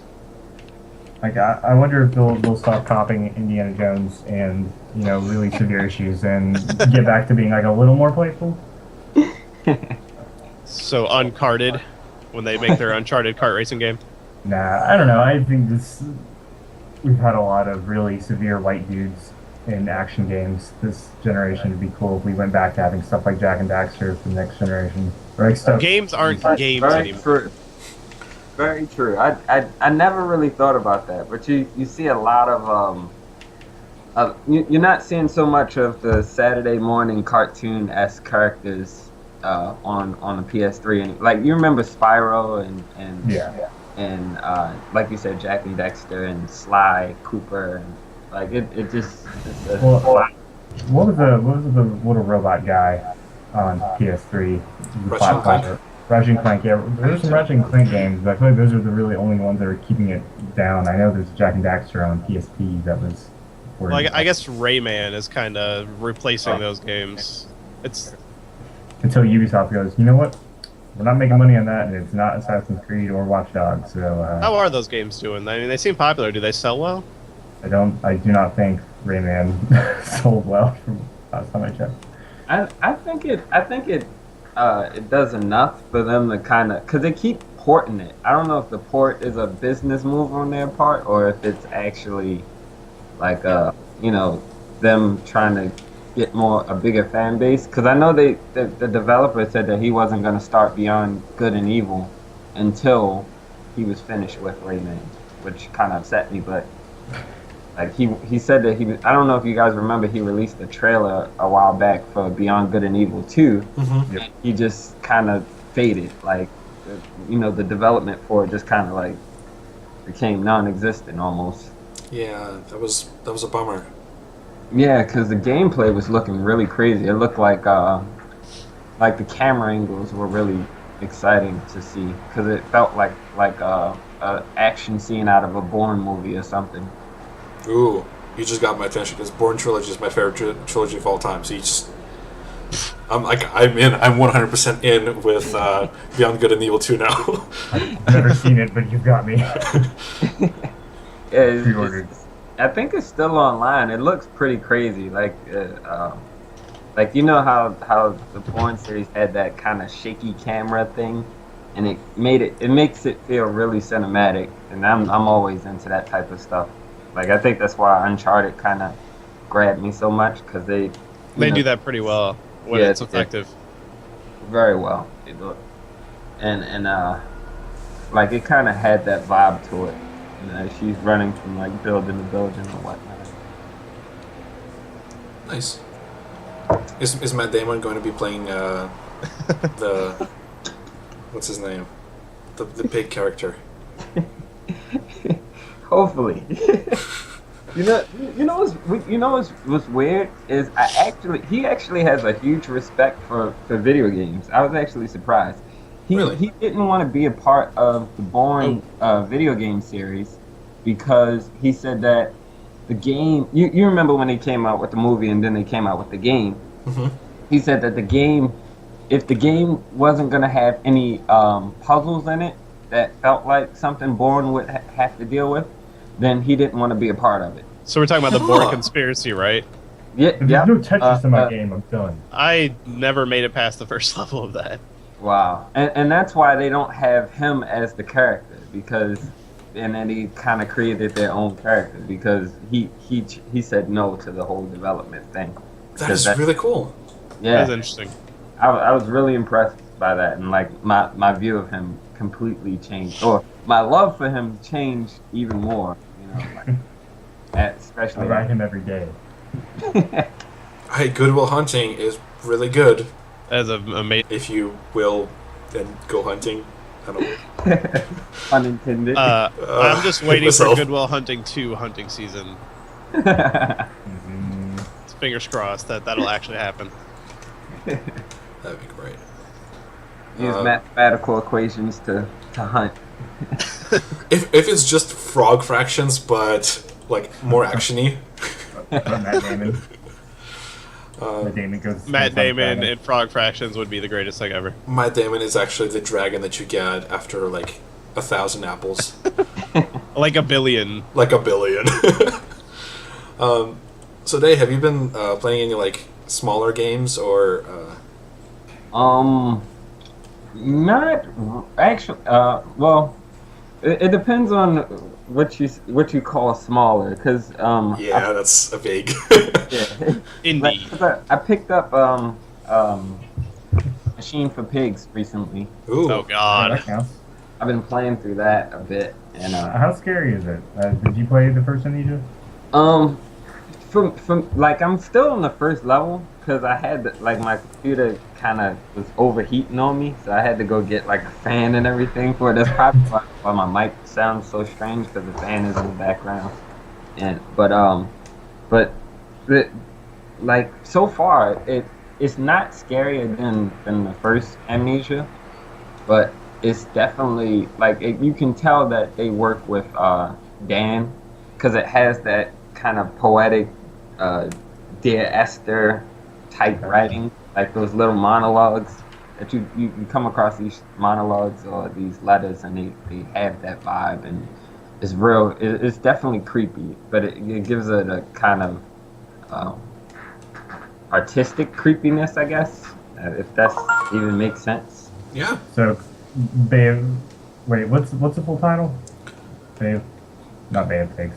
Like, I wonder if they'll stop copying Indiana Jones and, really severe issues and get back to being, like, a little more playful. So uncarded when they make their Uncharted kart racing game. Nah, I don't know. I think we've had a lot of really severe white dudes in action games. This generation would be cool if we went back to having stuff like Jack and Daxter for the next generation. Or like stuff. Games aren't games Very anymore. true. Very true. I never really thought about that, but you see a lot of you're not seeing so much of the Saturday morning cartoon-esque characters on the PS3. And like you remember Spyro and like you said, Jack and Dexter and Sly Cooper, and like it just. What was the little robot guy on PS3? Ratchet and Clank. Ratchet and Clank, yeah. There's some Ratchet and Clank games, but I feel like those are the really only ones that are keeping it down. I know there's Jack and Daxter on PSP that was. Well, I guess Rayman is kind of replacing those games. It's until Ubisoft goes, you know what? We're not making money on that, and it's not Assassin's Creed or Watch Dogs. So how are those games doing? I mean, they seem popular. Do they sell well? I do not think Rayman sold well from last time I checked. I think it does enough for them to kind of, because they keep porting it. I don't know if the port is a business move on their part or if it's actually like them trying to get a bigger fan base. Because I know the developer said that he wasn't going to start Beyond Good and Evil until he was finished with Rayman, which kind of upset me. But like he said that he was, I don't know if you guys remember, he released a trailer a while back for Beyond Good and Evil 2. Mm-hmm. Yep. He just kind of faded. Like, the development for it just kind of like became non-existent almost. Yeah, that was a bummer. Yeah, because the gameplay was looking really crazy. It looked like the camera angles were really exciting to see because it felt like a action scene out of a Bourne movie or something. Ooh, you just got my attention because Bourne trilogy is my favorite trilogy of all time. So I'm 100% in with Beyond Good and Evil 2 now. I've never seen it, but you've got me. Yeah, I think it's still online. It looks pretty crazy. Like you know how the Bourne series had that kind of shaky camera thing, and it makes it feel really cinematic. And I'm always into that type of stuff. Like I think that's why Uncharted kind of grabbed me so much because they do that pretty well when it's effective. Very well. They do it. And like it kind of had that vibe to it. She's running from like building to building or whatnot. Nice. Is Matt Damon going to be playing the what's his name? The pig character? Hopefully. What's weird is he actually has a huge respect for video games. I was actually surprised. He didn't want to be a part of the Bourne video game series because he said that the game. You remember when they came out with the movie and then they came out with the game. Mm-hmm. He said that the game, if the game wasn't going to have any puzzles in it that felt like something Bourne would have to deal with, then he didn't want to be a part of it. So we're talking about the Bourne conspiracy, right? Yeah. If there's no Tetris in my game, I'm done. I never made it past the first level of that. Wow. And that's why they don't have him as the character and then he kind of created their own character because he said no to the whole development thing. That's really cool. Yeah. That's interesting. I was really impressed by that, and like my view of him completely changed, or my love for him changed even more. Especially I ride him every day. Hey, Good Will Hunting is really good. As amazing. If you will, then go hunting. I don't know. Unintended. I'm just waiting for Good Will Hunting 2 hunting season. Fingers crossed that'll actually happen. That'd be great. Use mathematical equations to hunt. If it's just frog fractions, but like more actiony. Matt Damon goes. Matt Damon and in Frog Fractions would be the greatest thing ever. Matt Damon is actually the dragon that you get after like 1,000 apples, Like a billion. like a billion. So Dave, have you been playing any like smaller games or? Not actually. Well, it depends on what you call smaller, because Yeah, that's a vague. yeah. Indie. 'Cause I picked up Machine for Pigs recently. Ooh. Oh God. that counts. I've been playing through that a bit, and How scary is it? Did you play the first Amnesia? from like I'm still on the first level because I had like my computer kind of was overheating on me, so I had to go get like a fan and everything for it. That's probably why my mic sounds so strange, because the fan is in the background. And but the, like so far it's not scarier than the first Amnesia, but it's definitely like you can tell that they work with Dan, because it has that kind of poetic Dear Esther type writing, like those little monologues that you come across, these monologues or these letters, and they have that vibe, and it's real. It's definitely creepy, but it gives it a kind of artistic creepiness, I guess, if that even makes sense. Yeah. So, Babe, wait, what's the full title? Babe, not Bay of Pigs.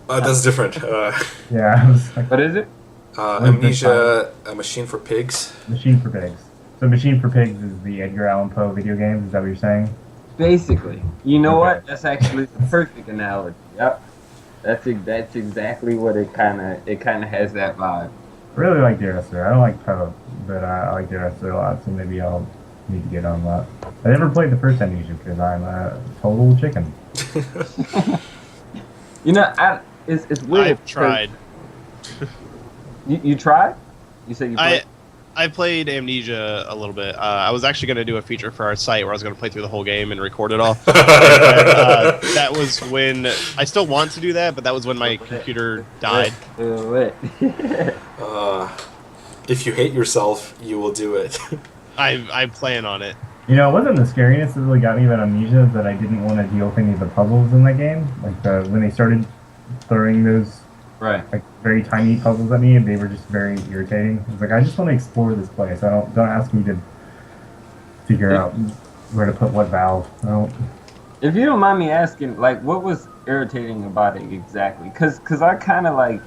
That's different. Yeah, I was like, What is it? Amnesia, A Machine for Pigs. Machine for Pigs. So, Machine for Pigs is the Edgar Allan Poe video game. Is that what you're saying? Basically, you know Okay. what? That's actually the perfect analogy. Yep, that's exactly what it kind of has that vibe. I really like Dear Esther. I don't like Poe, but I like Dear Esther a lot. So maybe I'll need to get on that. I never played the first Amnesia because I'm a total chicken. You know, it's weird. I've tried. You tried? You said you played? I played Amnesia a little bit. I was actually going to do a feature for our site where I was going to play through the whole game and record it all. That was when I still want to do that, but that was when my computer died. If you hate yourself, you will do it. I plan on it. You know, it wasn't the scariness that really got me about Amnesia that I didn't want to deal with any of the puzzles in that game. Like when they started throwing those Right. like very tiny puzzles at me, they were just very irritating. It's like I just want to explore this place. Don't ask me to figure out where to put what valve. I don't. If you don't mind me asking, like, what was irritating about it exactly? Cause I kind of like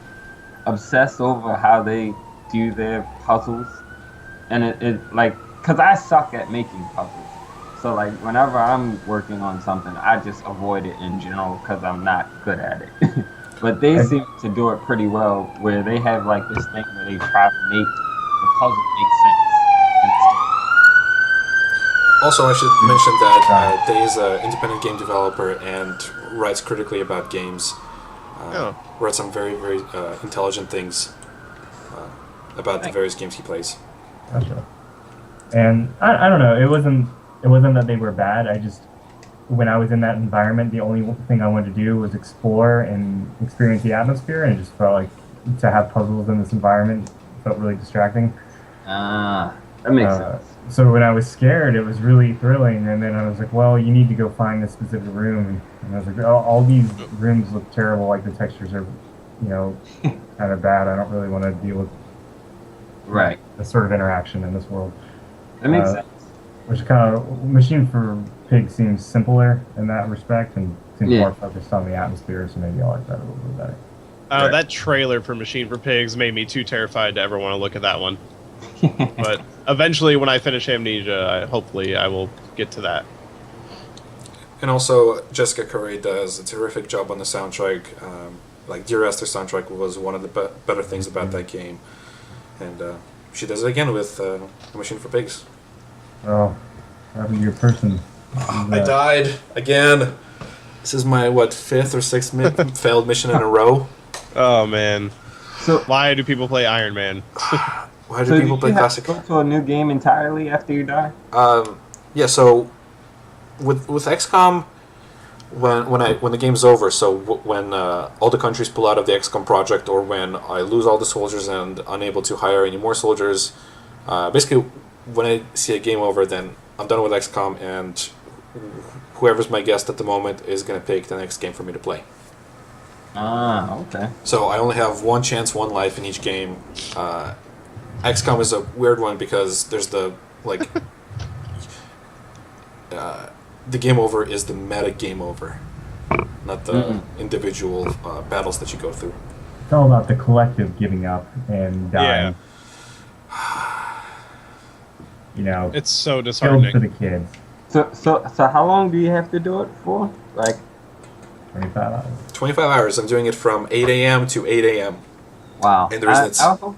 obsess over how they do their puzzles, and it like, cause I suck at making puzzles. So like, whenever I'm working on something, I just avoid it in general because I'm not good at it. But they seem to do it pretty well, where they have like this thing where they try to make the puzzle make sense. Also, I should mention that Day is an independent game developer and writes critically about games. Writes some very, very intelligent things about the various games he plays. Gotcha. And I don't know. It wasn't that they were bad. I just, when I was in that environment, the only thing I wanted to do was explore and experience the atmosphere, and it just felt like to have puzzles in this environment felt really distracting. That makes sense. So when I was scared, it was really thrilling, and then I was like, well, you need to go find this specific room. And I was like, oh, all these rooms look terrible, like the textures are, kind of bad. I don't really want to deal with Right. this sort of interaction in this world. That makes sense. Which kind of, Machine for Pigs seems simpler in that respect, and seems more focused on the atmosphere, so maybe I like that a little bit better. Right. That trailer for Machine for Pigs made me too terrified to ever want to look at that one. But eventually, when I finish Amnesia, hopefully I will get to that. And also, Jessica Corey does a terrific job on the soundtrack. Like Dear Esther soundtrack was one of the better things about that game. And she does it again with Machine for Pigs. Oh, what happened to your person? I died again. This is my, fifth or sixth failed mission in a row. Oh, man. So why do people play Iron Man? Why do people play classic? So you have to go to a new game entirely after you die? Yeah, so with XCOM, when the game's over. So when all the countries pull out of the XCOM project, or when I lose all the soldiers and unable to hire any more soldiers, basically when I see a game over, then I'm done with XCOM, and whoever's my guest at the moment is gonna pick the next game for me to play. Ah, okay. So I only have one chance, one life in each game. XCOM is a weird one because there's the the game over is the meta game over, not the individual battles that you go through. It's all about the collective giving up and dying. You know, It's so killed disheartening. for the kids. So how long do you have to do it for? Like, 25 hours. 25 hours. I'm doing it from 8 a.m. to 8 a.m. wow. And the reason it's-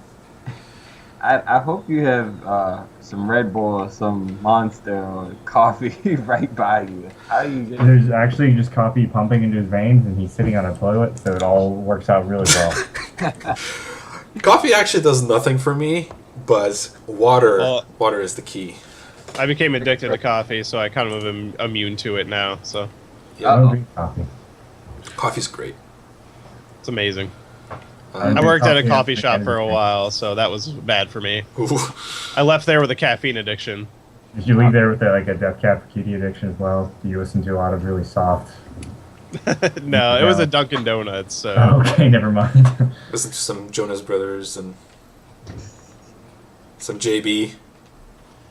I hope you have some Red Bull or some Monster or coffee right by you. How do you get? There's actually just coffee pumping into his veins, and he's sitting on a toilet, so it all works out really well. Coffee actually does nothing for me, but water Well- water is the key. I became addicted to coffee, so I kind of am immune to it now. So I don't drink coffee. Coffee's great. it's amazing. I I drink worked at a coffee coffee and shop for a energy while, so that was bad for me. Ooh. I left there with a caffeine addiction. Did you leave there with a Death Cab for Cutie addiction as well? Do you listen to a lot of really soft? No, it was a Dunkin' Donuts. So Oh, okay, never mind. Listen to some Jonas Brothers and some JB.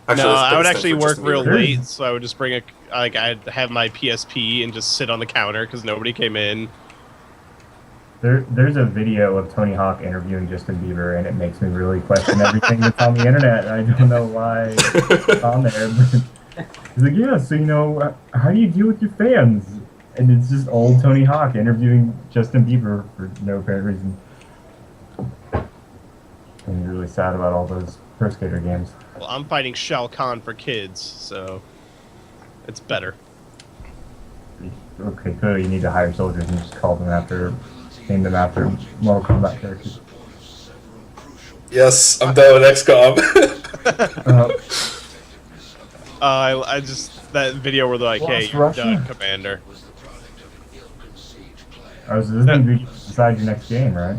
no, that's I would stand actually for work Justin real Bieber. late, so I would just bring I'd have my PSP and just sit on the counter because nobody came in. There's a video of Tony Hawk interviewing Justin Bieber, and it makes me really question everything that's on the internet. I don't know why it's on there, but he's like, yeah, so how do you deal with your fans? And it's just old Tony Hawk interviewing Justin Bieber for no apparent reason. And you're really sad about all those Pro Skater games. Well, I'm fighting Shao Kahn for kids, so it's better. Okay, clearly you need to hire soldiers and just name them after Mortal Kombat characters. Yes, I'm done with XCOM. I just that video where they're like, Well, "Hey, it's you're Russia. done, Commander." Oh, so this is you decide your next game, right?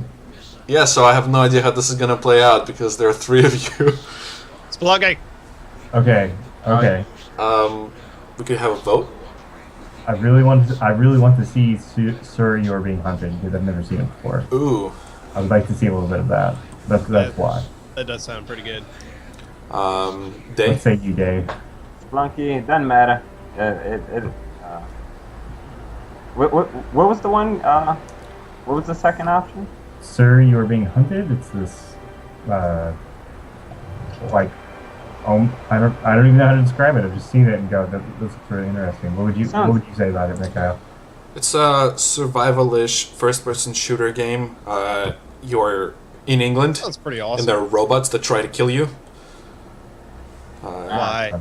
Yeah, so I have no idea how this is gonna play out because there are three of you. Spelunky. Okay. We could have a vote. I really want to see Sir, You're Being Hunted, because I've never seen it before. Ooh. I would like to see a little bit of that. That's why. That does sound pretty good. Day. Let's say you, Dave. Splunky, it doesn't matter. What was the one? What was the second option? Sir, You Are Being Hunted. It's this, I don't even know how to describe it. I've just seen it and go, this looks really interesting. What would you say about it, Mikhail? It's a survival-ish first-person shooter game. You're in England, Sounds pretty and awesome. there are robots that try to kill you. Why?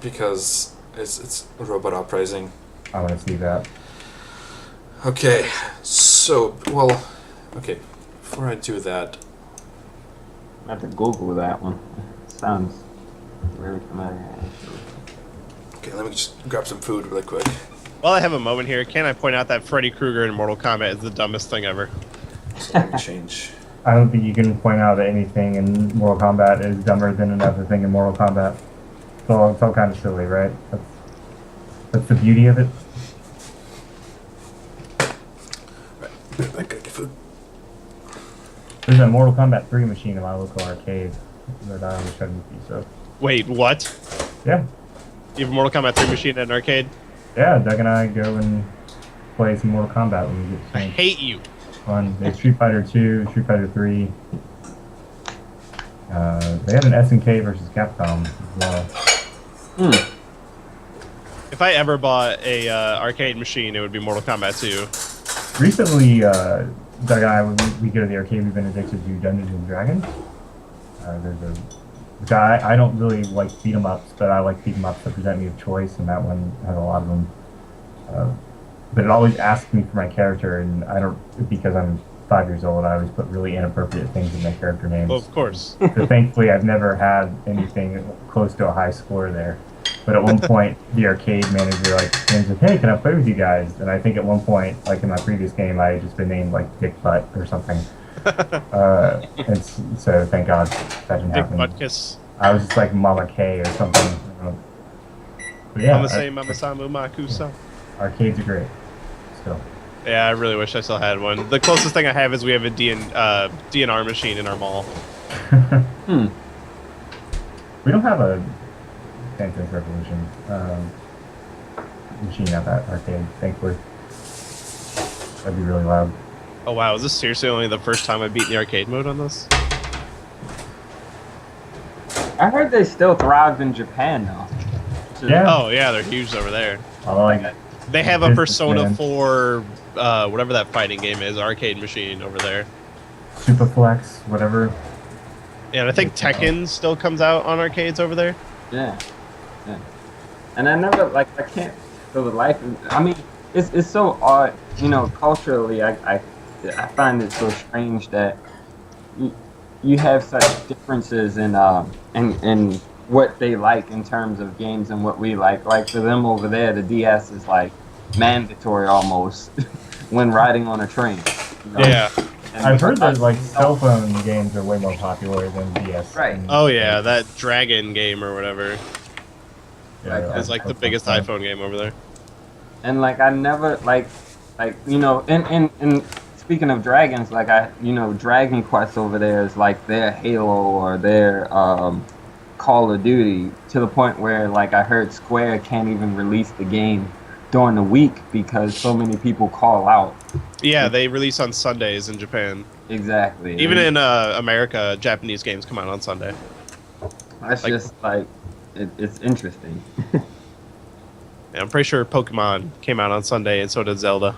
Because it's a robot uprising. I want to see that. Okay, okay, before I do that, I have to Google that one. Sounds very familiar. okay, let me just grab some food really quick. While I have a moment here, can I point out that Freddy Krueger in Mortal Kombat is the dumbest thing ever? So let me change. I don't think you can point out that anything in Mortal Kombat is dumber than another thing in Mortal Kombat. So it's all kind of silly, right? That's the beauty of it. Right, I gotta get food. There's a Mortal Kombat 3 machine in my local arcade that I wish I'd a piece of. Wait, what? Yeah. You have a Mortal Kombat 3 machine at an arcade? Yeah, Doug and I go and play some Mortal Kombat when we get I some hate you. fun. There's Street Fighter 2, Street Fighter 3. They had an SNK versus Capcom as well. If I ever bought a arcade machine, it would be Mortal Kombat 2. Recently, Doug and I, when we go to the arcade, we've been addicted to Dungeons and Dragons. Which I don't really like beat 'em ups, but I like beat 'em ups that present me with choice, and that one has a lot of them. But it always asks me for my character, and I don't, because I'm 5 years old, I always put really inappropriate things in my character names. Well, of course. So thankfully, I've never had anything close to a high score there. But at one point, the arcade manager like came and said, "Hey, can I play with you guys?" And I think at one point, like in my previous game, I had just been named like Dick Butt or something. So thank God that didn't Big happen. butt kiss. I was just like Mama K or something. But yeah, Mama say, Mama Samu Makusa. arcades are great. Still. Yeah, I really wish I still had one. The closest thing I have is we have a DNR machine in our mall. We don't have a Dance Dance Revolution machine at that arcade, thankfully. That'd be really loud. Oh wow, is this seriously only the first time I've beaten the arcade mode on this? I heard they still thrive in Japan though. Yeah. Oh yeah, they're huge over there. Although, like, They have a Persona Businessman. 4, whatever that fighting game is, arcade machine over there. Superflex, whatever. And I think Tekken still comes out on arcades over there. Yeah. And I never I can't for the life of, I mean, it's so odd, culturally. I find it so strange that you have such differences in what they like in terms of games and what we like. Like for them over there, the DS is like mandatory almost when riding on a train. Yeah. And I've heard that like cell phone games are way more popular than DS. Right. and- Oh yeah, that Dragon game or whatever Yeah, is like the biggest iPhone game over there. And I never and speaking of dragons, Dragon Quest over there is like their Halo or their Call of Duty, to the point where I heard Square can't even release the game during the week because so many people call out. Yeah, they release on Sundays in Japan. Exactly. Even in America, Japanese games come out on Sunday. That's just it's interesting. Yeah, I'm pretty sure Pokemon came out on Sunday, and so did Zelda.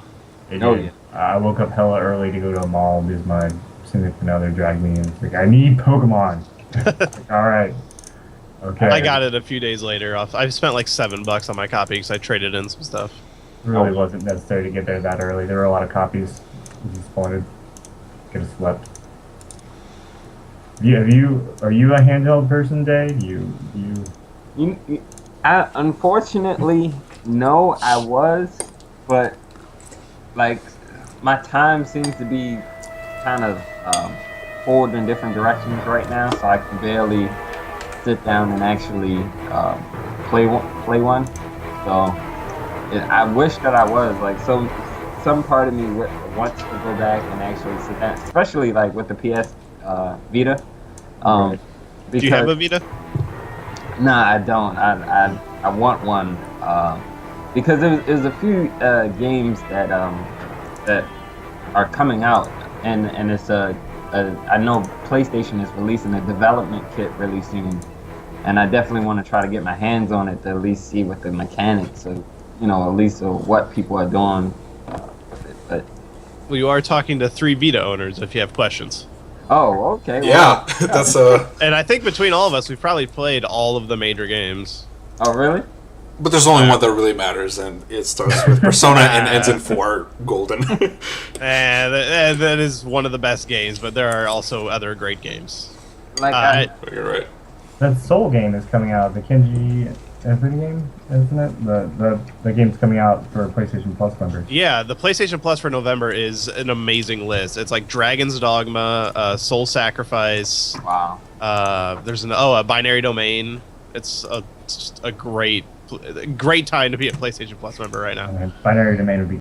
It Oh, did. yeah. I woke up hella early to go to a mall because my significant other dragged me and was like, I need Pokemon. All right. Okay. I got it a few days later. I spent like $7 on my copy because I traded in some stuff. It really wasn't necessary to get there that early. There were a lot of copies. I was disappointed. Could have slept. Are you a handheld person, Day? Unfortunately, no, I was, but my time seems to be kind of pulled in different directions right now, so I can barely sit down and actually play one. So I wish that I was some part of me wants to go back and actually sit down, especially with the PS Vita. Do you have a Vita? Nah, I don't. I want one because there's a few games that are coming out, and it's I know PlayStation is releasing a development kit really soon, and I definitely want to try to get my hands on it to at least see what the mechanics of at least what people are doing with it. But Well, you are talking to 3 Vita owners if you have questions. oh, okay. Yeah, that's And I think between all of us, we've probably played all of the major games. Oh, really? But there's only one that really matters, and it starts with Persona and ends in 4 Golden. And that is one of the best games, but there are also other great games. You're right. That Soul game is coming out. The Kenji Every game, isn't it? The game's coming out for PlayStation Plus members. Yeah, the PlayStation Plus for November is an amazing list. It's like Dragon's Dogma, Soul Sacrifice. Wow. There's a Binary Domain. It's just a great time to be a PlayStation Plus member right now. Binary Domain would be